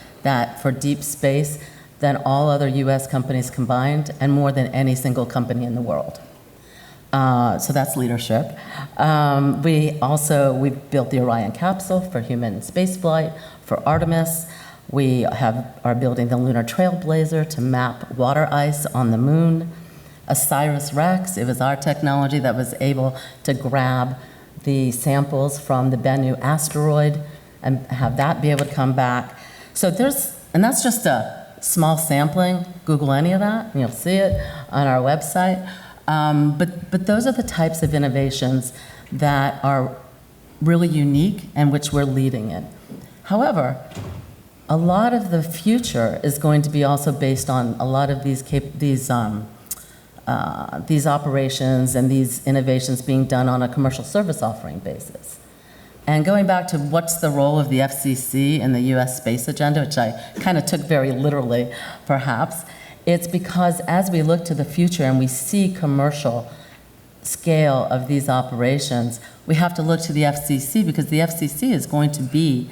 for deep space than all other U.S. companies combined, and more than any single company in the world. So that's leadership. We built the Orion capsule for human spaceflight, for Artemis. We are building the Lunar Trailblazer to map water ice on the moon. OSIRIS-REx, it was our technology that was able to grab the samples from the Bennu asteroid and have that be able to come back. So and that's just a small sampling. Google any of that, and you'll see it on our website. But those are the types of innovations that are really unique and which we're leading in. However, a lot of the future is going to be also based on a lot of these operations and these innovations being done on a commercial service offering basis. And going back to what's the role of the FCC in the U.S. space agenda, which I kind of took very literally, perhaps, it's because as we look to the future and we see commercial scale of these operations, we have to look to the FCC, because the FCC is going to be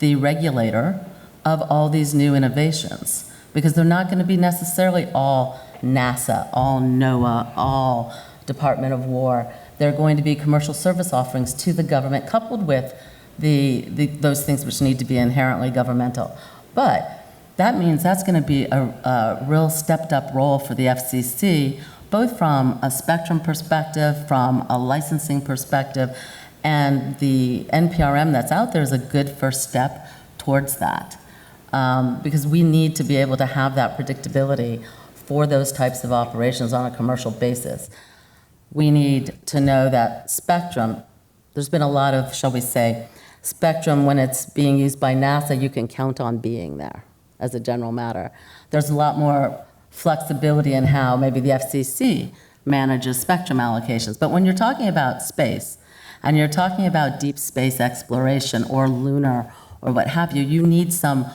the regulator of all these new innovations, because they're not going to be necessarily all NASA, all NOAA, all Department of War. There are going to be commercial service offerings to the government, coupled with those things which need to be inherently governmental. But that means that's going to be a real stepped-up role for the FCC, both from a spectrum perspective, from a licensing perspective, and the NPRM that's out there is a good first step towards that. Because we need to be able to have that predictability for those types of operations on a commercial basis. We need to know that spectrum, there's been a lot of, shall we say, spectrum when it's being used by NASA, you can count on being there as a general matter. There's a lot more flexibility in how maybe the FCC manages spectrum allocations. But when you're talking about space, and you're talking about deep space exploration or lunar or what have you, you need some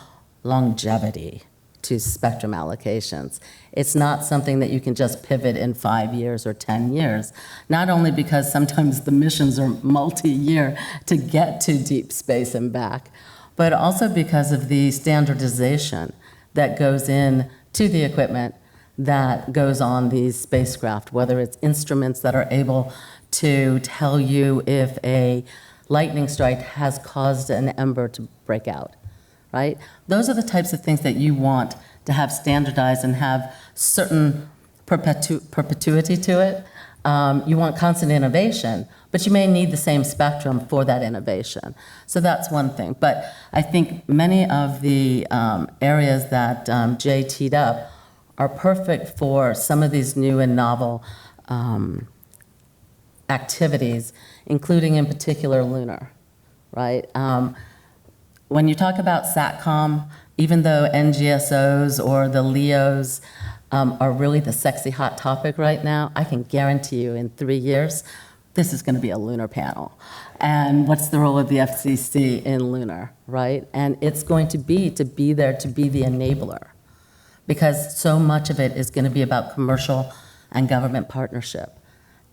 longevity to spectrum allocations. It's not something that you can just pivot in 5 years or 10 years, not only because sometimes the missions are multi-year to get to deep space and back, but also because of the standardization that goes in to the equipment that goes on these spacecraft, whether it's instruments that are able to tell you if a lightning strike has caused an ember to break out, right? Those are the types of things that you want to have standardized and have certain perpetuity to it. You want constant innovation, but you may need the same spectrum for that innovation. So that's one thing. But I think many of the areas that Jay teed up are perfect for some of these new and novel activities, including in particular lunar, right? When you talk about SATCOM, even though NGSOs or the LEOs are really the sexy hot topic right now, I can guarantee you in 3 years, this is going to be a lunar panel. And what's the role of the FCC in lunar, right? And it's going to be there to be the enabler, because so much of it is going to be about commercial and government partnership.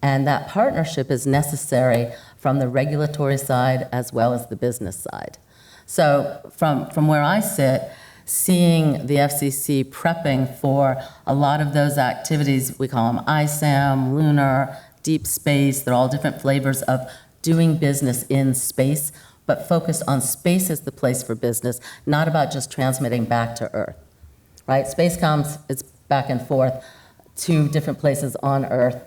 And that partnership is necessary from the regulatory side as well as the business side. So from where I sit, seeing the FCC prepping for a lot of those activities, we call them ISAM, lunar, deep space, they're all different flavors of doing business in space, but focused on space as the place for business, not about just transmitting back to Earth, right? Space comms, it's back and forth to different places on Earth.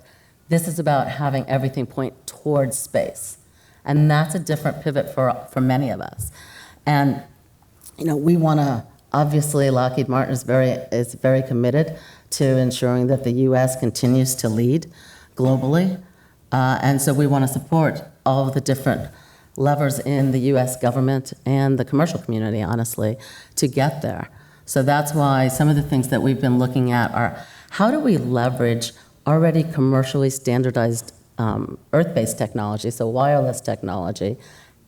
This is about having everything point towards space. And that's a different pivot for many of us. And, you know, we want to, obviously, Lockheed Martin is very committed to ensuring that the U.S. continues to lead globally. And so we want to support all of the different levers in the U.S. government and the commercial community, honestly, to get there. So that's why some of the things that we've been looking at are how do we leverage already commercially standardized Earth-based technology, so wireless technology,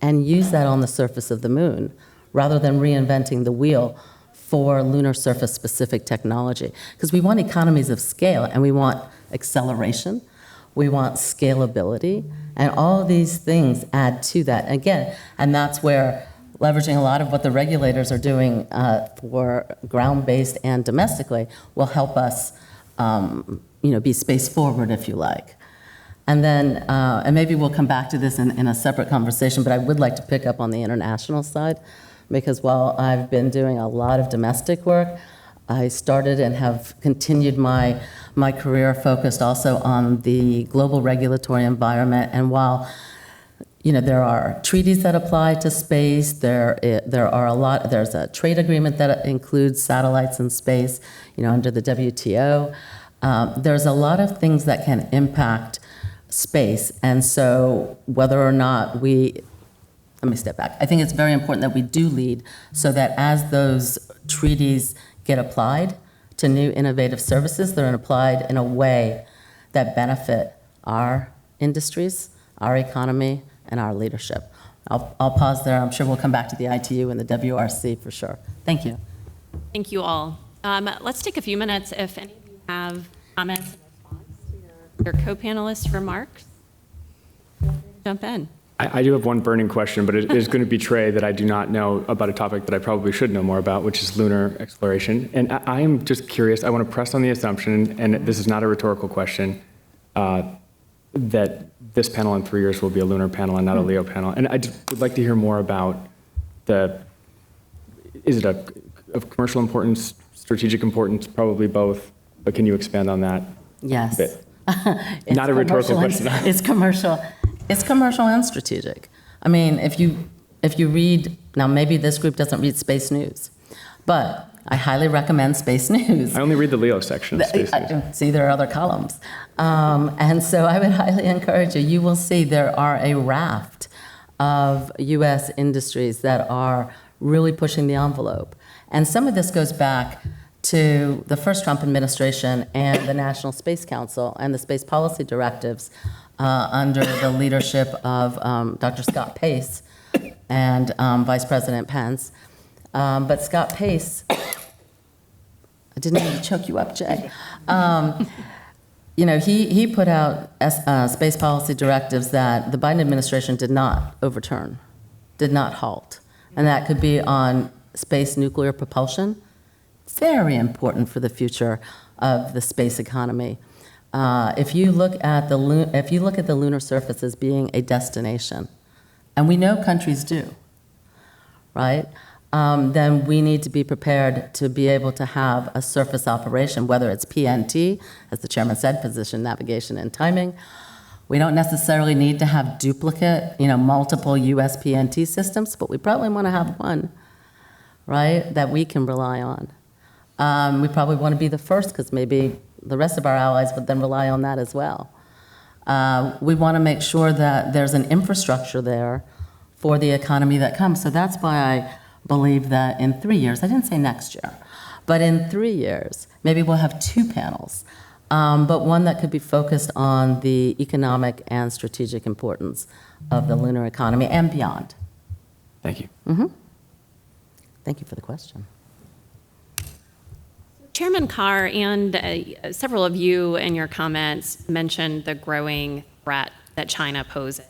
and use that on the surface of the moon, rather than reinventing the wheel for lunar surface-specific technology. Because we want economies of scale, and we want acceleration, we want scalability, and all of these things add to that. Again, and that's where leveraging a lot of what the regulators are doing for ground-based and domestically will help us be space forward, if you like. And then, and maybe we'll come back to this in a separate conversation, but I would like to pick up on the international side, because while I've been doing a lot of domestic work, I started and have continued my career focused also on the global regulatory environment. And while there are treaties that apply to space, there's a trade agreement that includes satellites in space, under the WTO. There's a lot of things that can impact space. And so whether or not let me step back. I think it's very important that we do lead so that as those treaties get applied to new innovative services, they're applied in a way that benefit our industries, our economy, and our leadership. I'll pause there. I'm sure we'll come back to the ITU and the WRC for sure. Thank you. Thank you all. Let's take a few minutes if any of you have comments in response to your co-panelists' remarks. Jump in. I do have one burning question, but it is going to betray that I do not know about a topic that I probably should know more about, which is lunar exploration. And I am just curious, I want to press on the assumption, and this is not a rhetorical question, that this panel in 3 years will be a lunar panel and not a LEO panel. And I just would like to hear more about is it of commercial importance, strategic importance, probably both, but can you expand on that Yes. a bit? Not a rhetorical question. It's commercial and strategic. I mean, if you read, now maybe this group doesn't read Space News, but I highly recommend Space News. I only read the LEO section of Space News. See, there are other columns. And so I would highly encourage you. You will see there are a raft of U.S. industries that are really pushing the envelope. And some of this goes back to the first Trump administration and the National Space Council and the space policy directives under the leadership of Dr. Scott Pace and Vice President Pence. But Scott Pace, I didn't mean to choke you up, Jay. He put out space policy directives that the Biden administration did not overturn, did not halt. And that could be on space nuclear propulsion, very important for the future of the space economy. If you look at the lunar surface as being a destination, and we know countries do, right? Then we need to be prepared to be able to have a surface operation, whether it's PNT, as the chairman said, position, navigation, and timing. We don't necessarily need to have duplicate, multiple US PNT systems, but we probably want to have one, right, that we can rely on. We probably want to be the first because maybe the rest of our allies would then rely on that as well. We want to make sure that there's an infrastructure there for the economy that comes. So that's why I believe that in 3 years, I didn't say next year, but in 3 years, maybe we'll have 2 panels, but one that could be focused on the economic and strategic importance of the lunar economy and beyond. Thank you. Thank you for the question. Chairman Carr and several of you in your comments mentioned the growing threat that China poses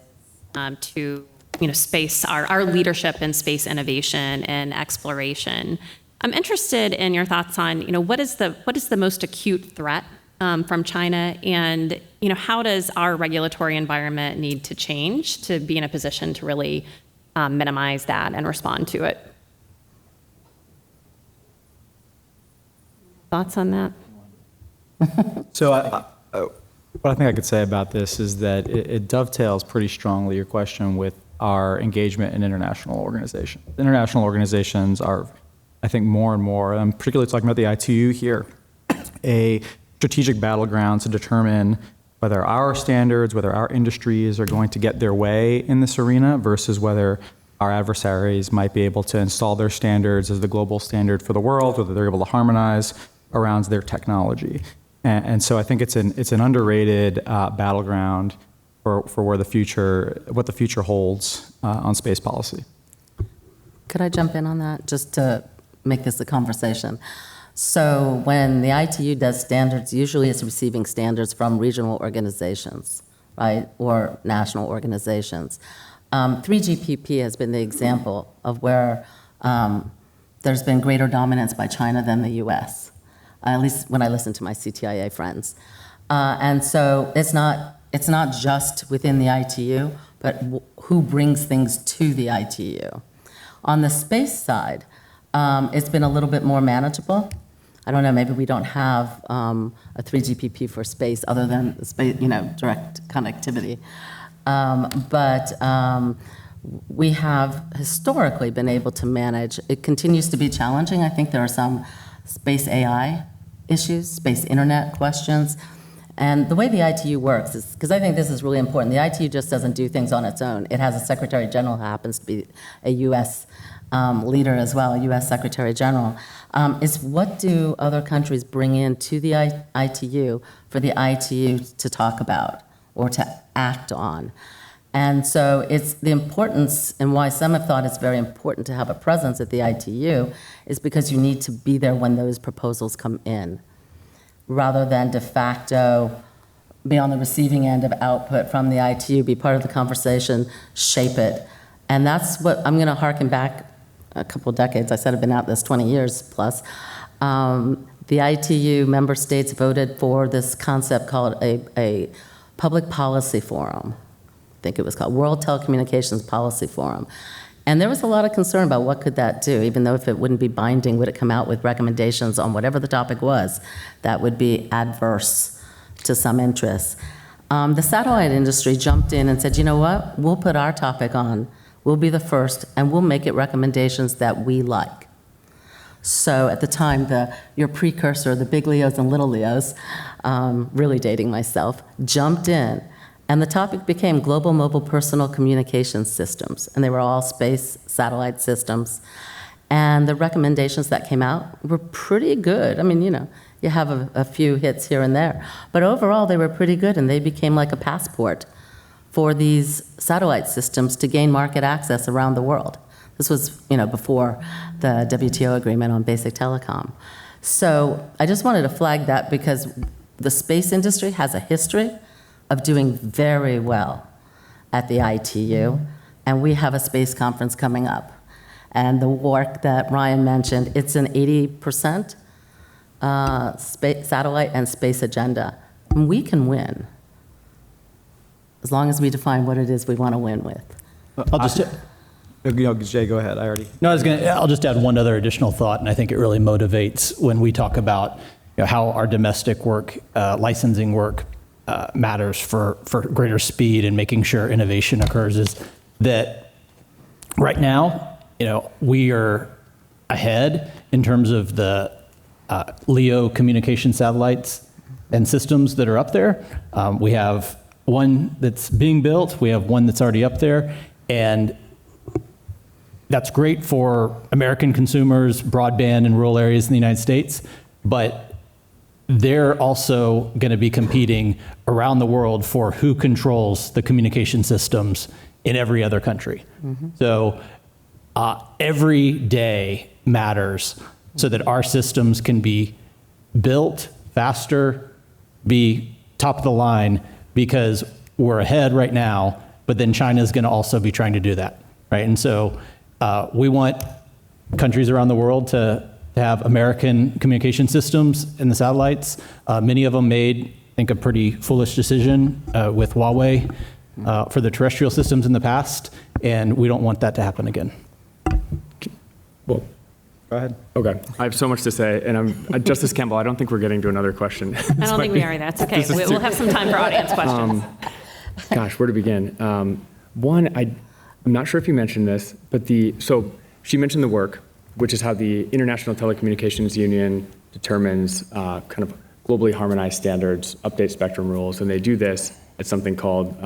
to space, our leadership in space innovation and exploration. I'm interested in your thoughts on what is the most acute threat from China, and how does our regulatory environment need to change to be in a position to really minimize that and respond to it? Thoughts on that? So what I think I could say about this is that it dovetails pretty strongly, your question, with our engagement in international organizations. International organizations are, I think, more and more, I'm particularly talking about the ITU here, a strategic battleground to determine whether our standards, whether our industries are going to get their way in this arena versus whether our adversaries might be able to install their standards as the global standard for the world, whether they're able to harmonize around their technology. And so I think it's an underrated battleground for what the future holds on space policy. Could I jump in on that just to make this a conversation? So when the ITU does standards, usually it's receiving standards from regional organizations, right, or national organizations. 3GPP has been the example of where there's been greater dominance by China than the US, at least when I listen to my CTIA friends. And so it's not just within the ITU, but who brings things to the ITU. On the space side, it's been a little bit more manageable. I don't know, maybe we don't have a 3GPP for space other than space, direct connectivity. But we have historically been able to manage. It continues to be challenging. I think there are some space AI issues, space internet questions. And the way the ITU works is, because I think this is really important, the ITU just doesn't do things on its own. It has a Secretary General who happens to be a U.S. Leader as well, a U.S. Secretary General. Is what do other countries bring in to the ITU for the ITU to talk about or to act on? And so it's the importance, and why some have thought it's very important to have a presence at the ITU, is because you need to be there when those proposals come in, rather than de facto be on the receiving end of output from the ITU, be part of the conversation, shape it. And that's what I'm going to harken back a couple of decades. I said I've been at this 20 years plus. The ITU member states voted for this concept called a Public Policy Forum, I think it was called, World Telecommunications Policy Forum. And there was a lot of concern about what could that do, even though if it wouldn't be binding, would it come out with recommendations on whatever the topic was that would be adverse to some interests. The satellite industry jumped in and said, you know what, we'll put our topic on, we'll be the first, and we'll make it recommendations that we like. So at the time, your precursor, the big Leos and little Leos, really dating myself, jumped in. And the topic became Global Mobile Personal Communications Systems. And they were all space satellite systems. And the recommendations that came out were pretty good. I mean, you have a few hits here and there. But overall, they were pretty good, and they became like a passport for these satellite systems to gain market access around the world. This was, before the WTO agreement on basic telecom. So I just wanted to flag that because the space industry has a history of doing very well at the ITU, and we have a space conference coming up. And the work that Ryan mentioned, it's an 80% satellite and space agenda. And we can win, as long as we define what it is we want to win with. Jay, go ahead. I'll just add one other additional thought, and I think it really motivates when we talk about how our domestic work, licensing work, matters for greater speed and making sure innovation occurs, is that right now, we are ahead in terms of the LEO communication satellites and systems that are up there. We have one that's being built, we have one that's already up there, and that's great for American consumers, broadband in rural areas in the United States, but they're also going to be competing around the world for who controls the communication systems in every other country. Mm-hmm. So every day matters so that our systems can be built faster, be top of the line, because we're ahead right now, but then China's going to also be trying to do that, right? And so we want countries around the world to have American communication systems in the satellites. Many of them made, I think, a pretty foolish decision with Huawei for the terrestrial systems in the past, and we don't want that to happen again. Well, go ahead. Okay, I have so much to say, and Justice Campbell, I don't think we're getting to another question. I don't think we are. That's okay. We'll have some time for audience questions. Gosh, where to begin? One, I'm not sure if you mentioned this, but so she mentioned the work, which is how the International Telecommunications Union determines kind of globally harmonized standards, update spectrum rules, and they do this at something called,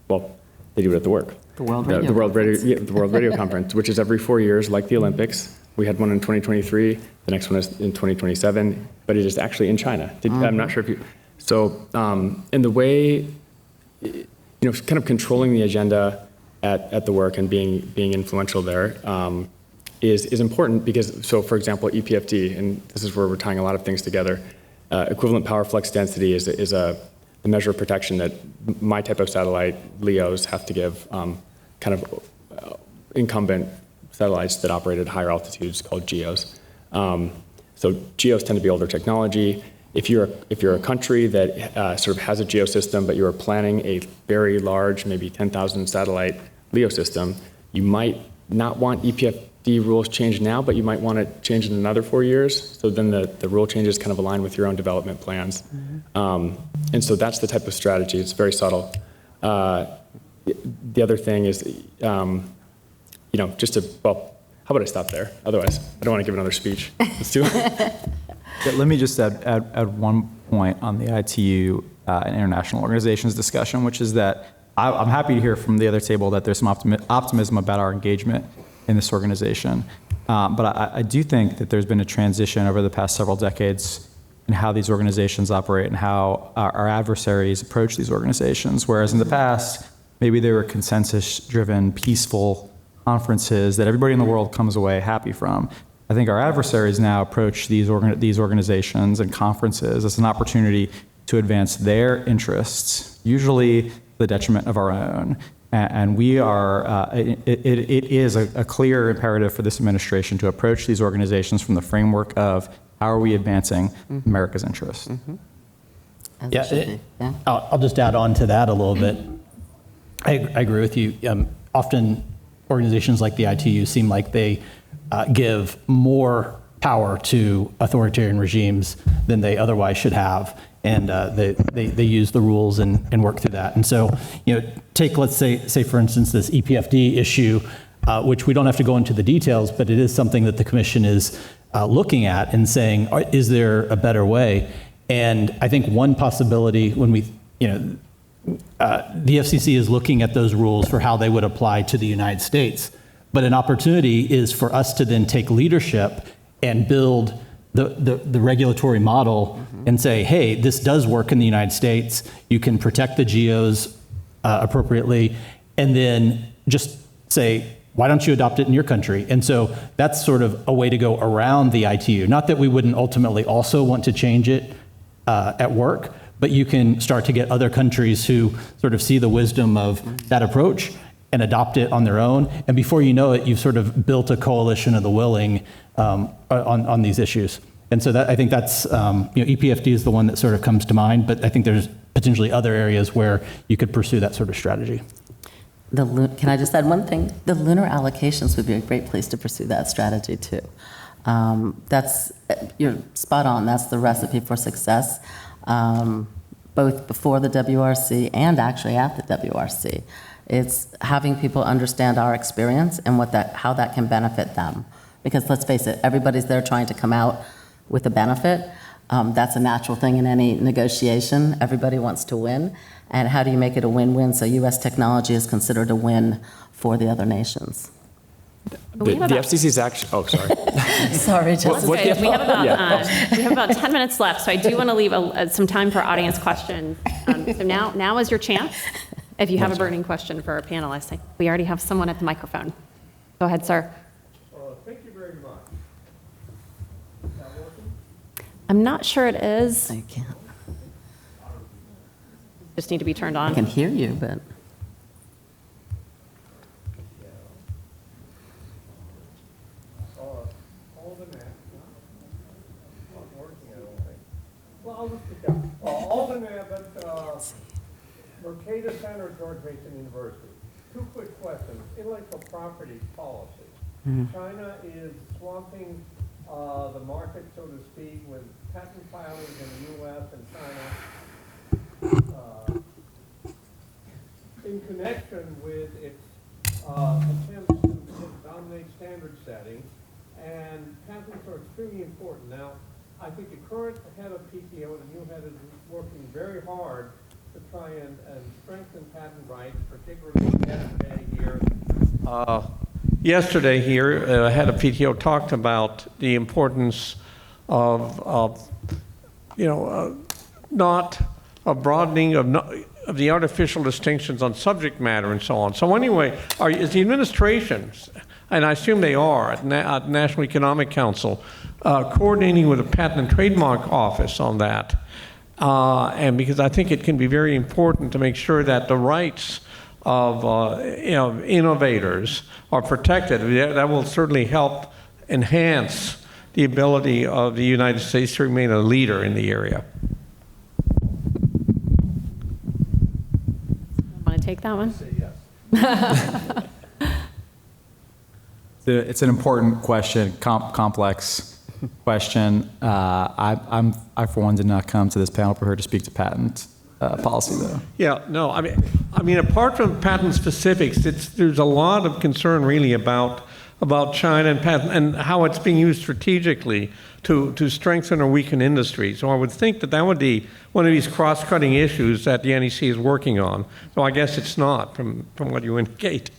they do it at the work. The World Radio Conference. The World Radio Conference, which is every 4 years, like the Olympics. We had one in 2023, the next one is in 2027, but it is actually in China. I'm not sure if you, so, and the way, kind of controlling the agenda at the work and being influential there, is important because, so for example, EPFD, and this is where we're tying a lot of things together, equivalent power flux density is a measure of protection that my type of satellite, LEOs, have to give kind of incumbent satellites that operate at higher altitudes called GEOs. So GEOs tend to be older technology. If you're a country that sort of has a GEO system, but you are planning a very large, maybe 10,000 satellite LEO system, you might not want EPFD rules changed now, but you might want to change in another 4 years. So then the rule changes kind of align with your own development plans. Mm-hmm. And so that's the type of strategy. It's very subtle. The other thing is, how about I stop there? Otherwise, I don't want to give another speech. Let's do it. Yeah, let me just add one point on the ITU and international organizations discussion, which is that I'm happy to hear from the other table that there's some optimism about our engagement in this organization. But I do think that there's been a transition over the past several decades in how these organizations operate and how our adversaries approach these organizations. Whereas in the past, maybe they were consensus-driven, peaceful conferences that everybody in the world comes away happy from. I think our adversaries now approach these organizations and conferences as an opportunity to advance their interests, usually the detriment of our own. And we are, it is a clear imperative for this administration to approach these organizations from the framework of how are we advancing America's interests. as Yeah, it should be. Yeah. I'll just add on to that a little bit. I agree with you. Often organizations like the ITU seem like they give more power to authoritarian regimes than they otherwise should have. And they use the rules and work through that. And so, take, let's say for instance, this EPFD issue, which we don't have to go into the details, but it is something that the commission is looking at and saying, is there a better way? And I think one possibility when the FCC is looking at those rules for how they would apply to the United States. But an opportunity is for us to then take leadership and build the regulatory model and say, hey, this does work in the United States. You can protect the geos appropriately, and then just say, why don't you adopt it in your country? And so that's sort of a way to go around the ITU. Not that we wouldn't ultimately also want to change it at work, but you can start to get other countries who sort of see the wisdom of that approach and adopt it on their own. And before you know it, you've sort of built a coalition of the willing on these issues. And so that, I think that's, EPFD is the one that sort of comes to mind, but I think there's potentially other areas where you could pursue that sort of strategy. Can I just add one thing? The lunar allocations would be a great place to pursue that strategy too. You're spot on. That's the recipe for success, both before the WRC and actually at the WRC. It's having people understand our experience and how that can benefit them. Because let's face it, everybody's there trying to come out with a benefit. That's a natural thing in any negotiation. Everybody wants to win. And how do you make it a win-win so U.S. technology is considered a win for the other nations? The FCC's action. Oh, sorry. Sorry, Jessica. That's good. We have about 10 minutes left, so I do want to leave some time for audience questions. So now is your chance. If you have a burning question for our panelists, we already have someone at the microphone. Go ahead, sir. Thank you very much. Is that working? I'm not sure it is. I can't. Just need to be turned I on. can hear you, but All the net. Not working, I don't think. Well, I'll just pick up. All the net, but Mercator Center, George Mason University. Two quick questions. Intellectual property policy. China is swamping the market, so to speak, with patent filings in the U.S. and China. In connection with its attempts to dominate standard setting, and patents are extremely important. Now, I think the current head of PTO and the new head is working very hard to try and strengthen patent rights, particularly yesterday here, head of PTO talked about the importance of not a broadening of the artificial distinctions on subject matter and so on. So anyway, is the administration, and I assume they are at National Economic Council, coordinating with the Patent and Trademark Office on that? And because I think it can be very important to make sure that the rights of innovators are protected. That will certainly help enhance the ability of the United States to remain a leader in the area. Want to take that one? Say yes. It's an important question, complex question. I for one did not come to this panel prepared to speak to patent policy, though. Yeah, no, I mean, apart from patent specifics, there's a lot of concern really about China and patent and how it's being used strategically to strengthen or weaken industry. So I would think that would be one of these cross-cutting issues that the NEC is working on. So I guess it's not from what you indicate.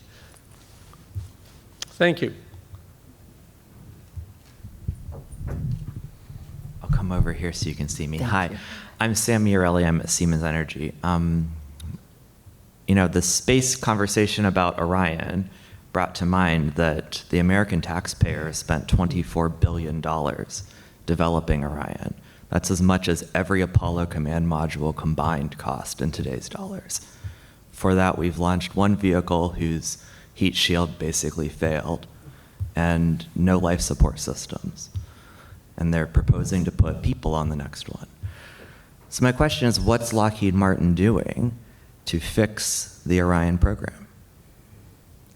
Thank you. I'll come over here so you can see me. Hi, I'm Sam Miorelli. I'm at Siemens Energy. The space conversation about Orion brought to mind that the American taxpayer spent $24 billion developing Orion. That's as much as every Apollo command module combined cost in today's dollars. For that, we've launched one vehicle whose heat shield basically failed and no life support systems. And they're proposing to put people on the next one. So my question is, what's Lockheed Martin doing to fix the Orion program?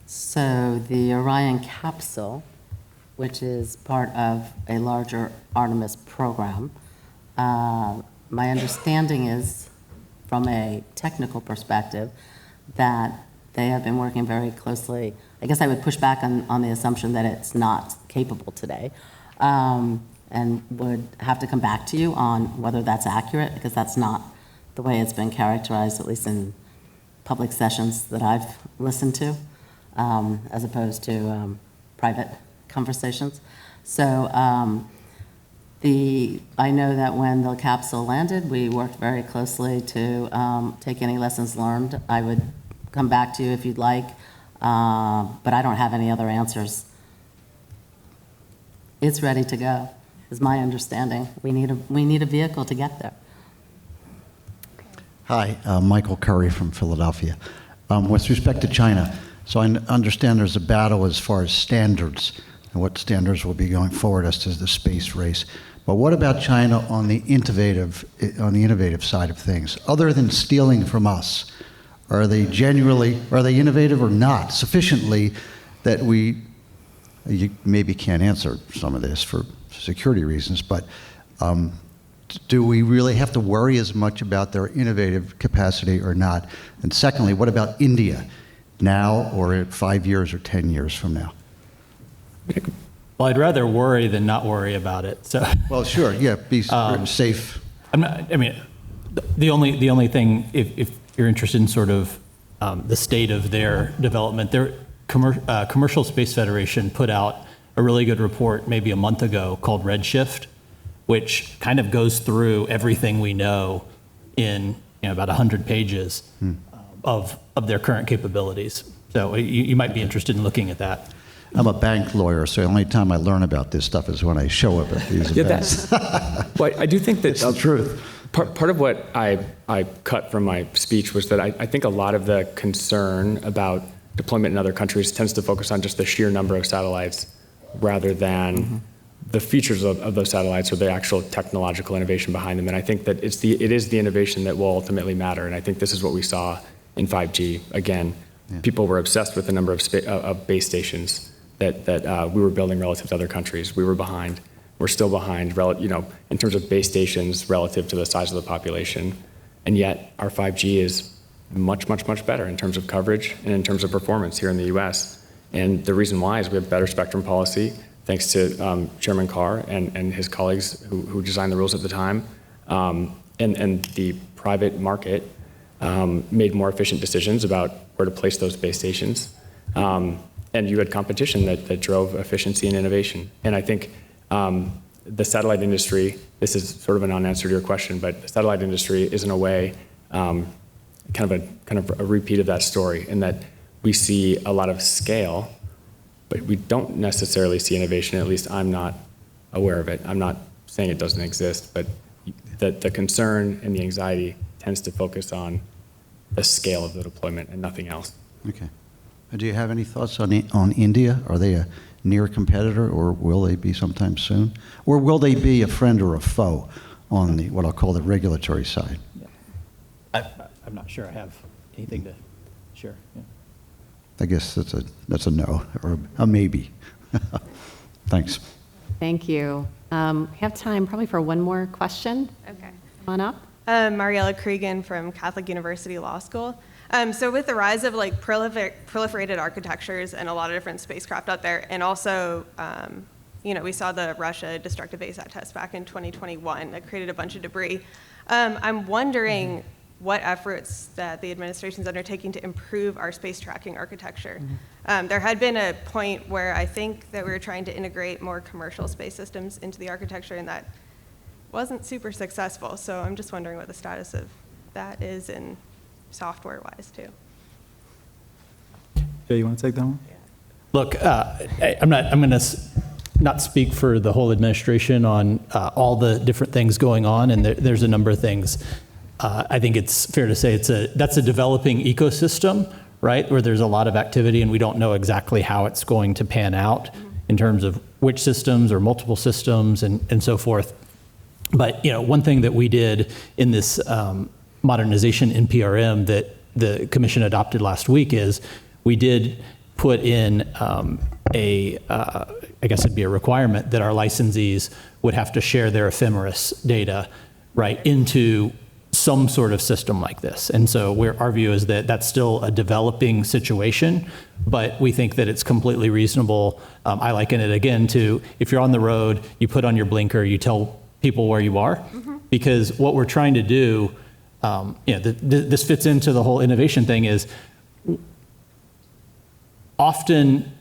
So the Orion capsule, which is part of a larger Artemis program, my understanding is, from a technical perspective, that they have been working very closely. I guess I would push back on the assumption that it's not capable today, and would have to come back to you on whether that's accurate, because that's not the way it's been characterized, at least in public sessions that I've listened to, as opposed to private conversations. So I know that when the capsule landed, we worked very closely to take any lessons learned. I would come back to you if you'd like, but I don't have any other answers. It's ready to go, is my understanding. We need a vehicle to get there. Hi, Michael Curry from Philadelphia. With respect to China, so I understand there's a battle as far as standards and what standards will be going forward as to the space race. But what about China on the innovative side of things? Other than stealing from us, are they innovative or not sufficiently that you maybe can't answer some of this for security reasons, but do we really have to worry as much about their innovative capacity or not? And secondly, what about India now or 5 years or 10 years from now? Well, I'd rather worry than not worry about it. So, well, sure, yeah, be safe. The only thing, if you're interested in sort of the state of their development, their Commercial Space Federation put out a really good report maybe a month ago called Redshift, which kind of goes through everything we know in about 100 pages of their current capabilities. So you might be interested in looking at that. I'm a bank lawyer, so the only time I learn about this stuff is when I show up at these events. Well, I do think that it's the truth. Part of what I cut from my speech was that I think a lot of the concern about deployment in other countries tends to focus on just the sheer number of satellites rather than the features of those satellites or the actual technological innovation behind them. And I think that it is the innovation that will ultimately matter. And I think this is what we saw in 5G. Again, people were obsessed with the number of base stations that we were building relative to other countries. We were behind. We're still behind, in terms of base stations relative to the size of the population. And yet our 5G is much, much, much better in terms of coverage and in terms of performance here in the US. And the reason why is we have better spectrum policy, thanks to Chairman Carr and his colleagues who designed the rules at the time. And the private market made more efficient decisions about where to place those base stations. And you had competition that drove efficiency and innovation. And I think the satellite industry, this is sort of a non-answer to your question, but the satellite industry is in a way kind of a repeat of that story, in that we see a lot of scale, but we don't necessarily see innovation. At least I'm not aware of it. I'm not saying it doesn't exist, but the concern and the anxiety tends to focus on the scale of the deployment and nothing else. Okay. Do you have any thoughts on India? Are they a near competitor, or will they be sometime soon? Or will they be a friend or a foe on what I'll call the regulatory side? I'm not sure I have anything to share. Yeah. I guess that's a no or a maybe. Thanks. Thank you. We have time probably for one more question. Okay. Come on up. Mariella Cregan from Catholic University Law School. So with the rise of proliferated architectures and a lot of different spacecraft out there, and also, we saw the Russia destructive ASAT test back in 2021 that created a bunch of debris. I'm wondering what efforts that the administration's undertaking to improve our space tracking architecture. There had been a point where I think that we were trying to integrate more commercial space systems into the architecture, and that wasn't super successful. So I'm just wondering what the status of that is, and software-wise too. Jay, you want to take that one? Look, I'm going to not speak for the whole administration on all the different things going on, and there's a number of things. I think it's fair to say that's a developing ecosystem, right, where there's a lot of activity and we don't know exactly how it's going to pan out in terms of which systems or multiple systems and so forth. But one thing that we did in this modernization in PRM that the commission adopted last week is we did put in I guess it'd be a requirement that our licensees would have to share their ephemeris data right into some sort of system like this. And so our view is that that's still a developing situation, but we think that it's completely reasonable. I liken it again to if you're on the road, you put on your blinker, you tell people where you are, because what we're trying to do, this fits into the whole innovation thing, is often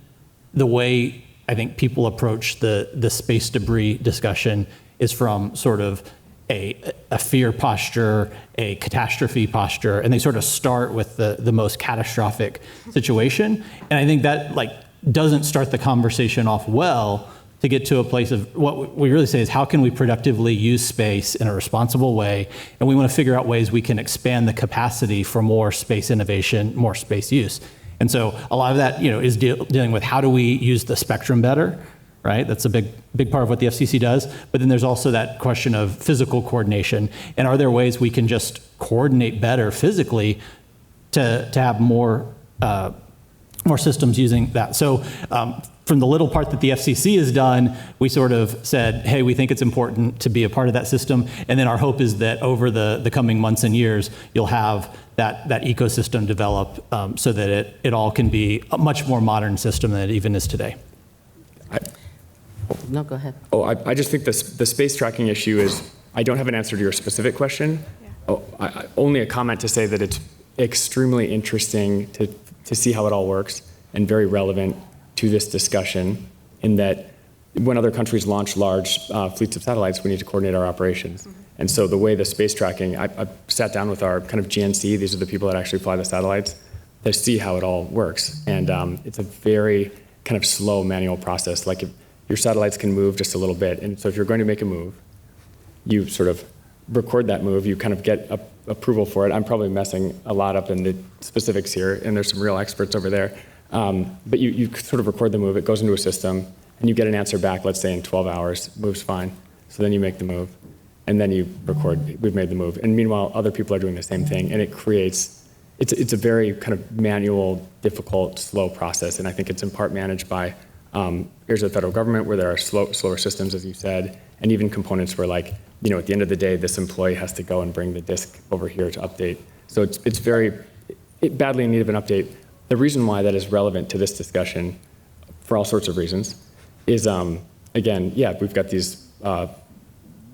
the way I think people approach the space debris discussion is from sort of a fear posture, a catastrophe posture, and they sort of start with the most catastrophic situation. And I think that doesn't start the conversation off well to get to a place of what we really say is how can we productively use space in a responsible way? And we want to figure out ways we can expand the capacity for more space innovation, more space use. And so a lot of that, is dealing with how do we use the spectrum better, right? That's a big part of what the FCC does. But then there's also that question of physical coordination. And are there ways we can just coordinate better physically to have more systems using that? So from the little part that the FCC has done, we sort of said, hey, we think it's important to be a part of that system. And then our hope is that over the coming months and years, you'll have that ecosystem develop so that it all can be a much more modern system than it even is today. No, go ahead. I just think the space tracking issue is, I don't have an answer to your specific question. Yeah. Only a comment to say that it's extremely interesting to see how it all works and very relevant to this discussion, in that when other countries launch large fleets of satellites, we need to coordinate our operations. And so the way the space tracking, I sat down with our kind of GNC, these are the people that actually fly the satellites, to see how it all works. And it's a very kind of slow manual process. Like if your satellites can move just a little bit. And so if you're going to make a move, you sort of record that move, you kind of get approval for it. I'm probably messing a lot up in the specifics here, and there's some real experts over there. But you sort of record the move, it goes into a system, and you get an answer back, let's say in 12 hours, move's fine. So then you make the move, and then you record, we've made the move. And meanwhile, other people are doing the same thing, and it creates, it's a very kind of manual, difficult, slow process, and I think it's in part managed by areas of the federal government where there are slower systems, as you said, and even components where at the end of the day, this employee has to go and bring the disk over here to update. So it's very badly in need of an update. The reason why that is relevant to this discussion, for all sorts of reasons, is, again, we've got these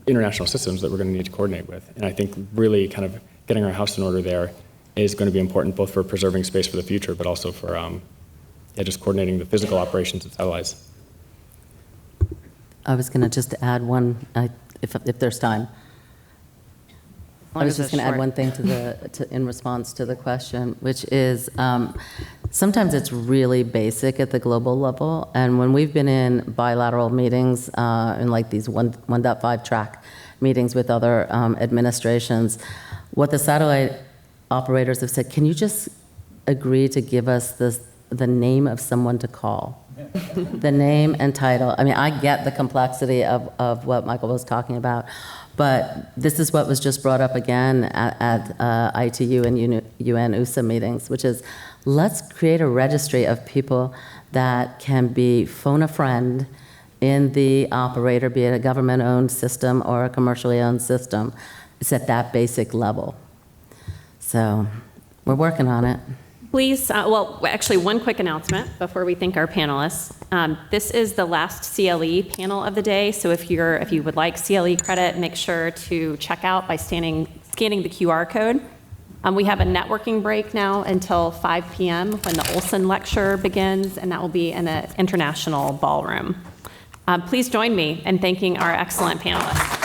international systems that we're going to need to coordinate with. And I think really kind of getting our house in order there is going to be important, both for preserving space for the future, but also for just coordinating the physical operations of satellites. I was going to just add one, if there's time. I was just going to add one thing in response to the question, which is sometimes it's really basic at the global level. And when we've been in bilateral meetings, in these 1.5 track meetings with other administrations, what the satellite operators have said, can you just agree to give us the name of someone to call? The name and title. I mean, I get the complexity of what Michael was talking about, but this is what was just brought up again at ITU and UN USA meetings, which is let's create a registry of people that can be phone a friend in the operator, be it a government-owned system or a commercially owned system. It's at that basic level. So we're working on it. Please, actually, one quick announcement before we thank our panelists. This is the last CLE panel of the day, so if you would like CLE credit, make sure to check out by scanning the QR code. We have a networking break now until 5 p.m. when the Olson lecture begins, and that will be in an international ballroom. Please join me in thanking our excellent panelists.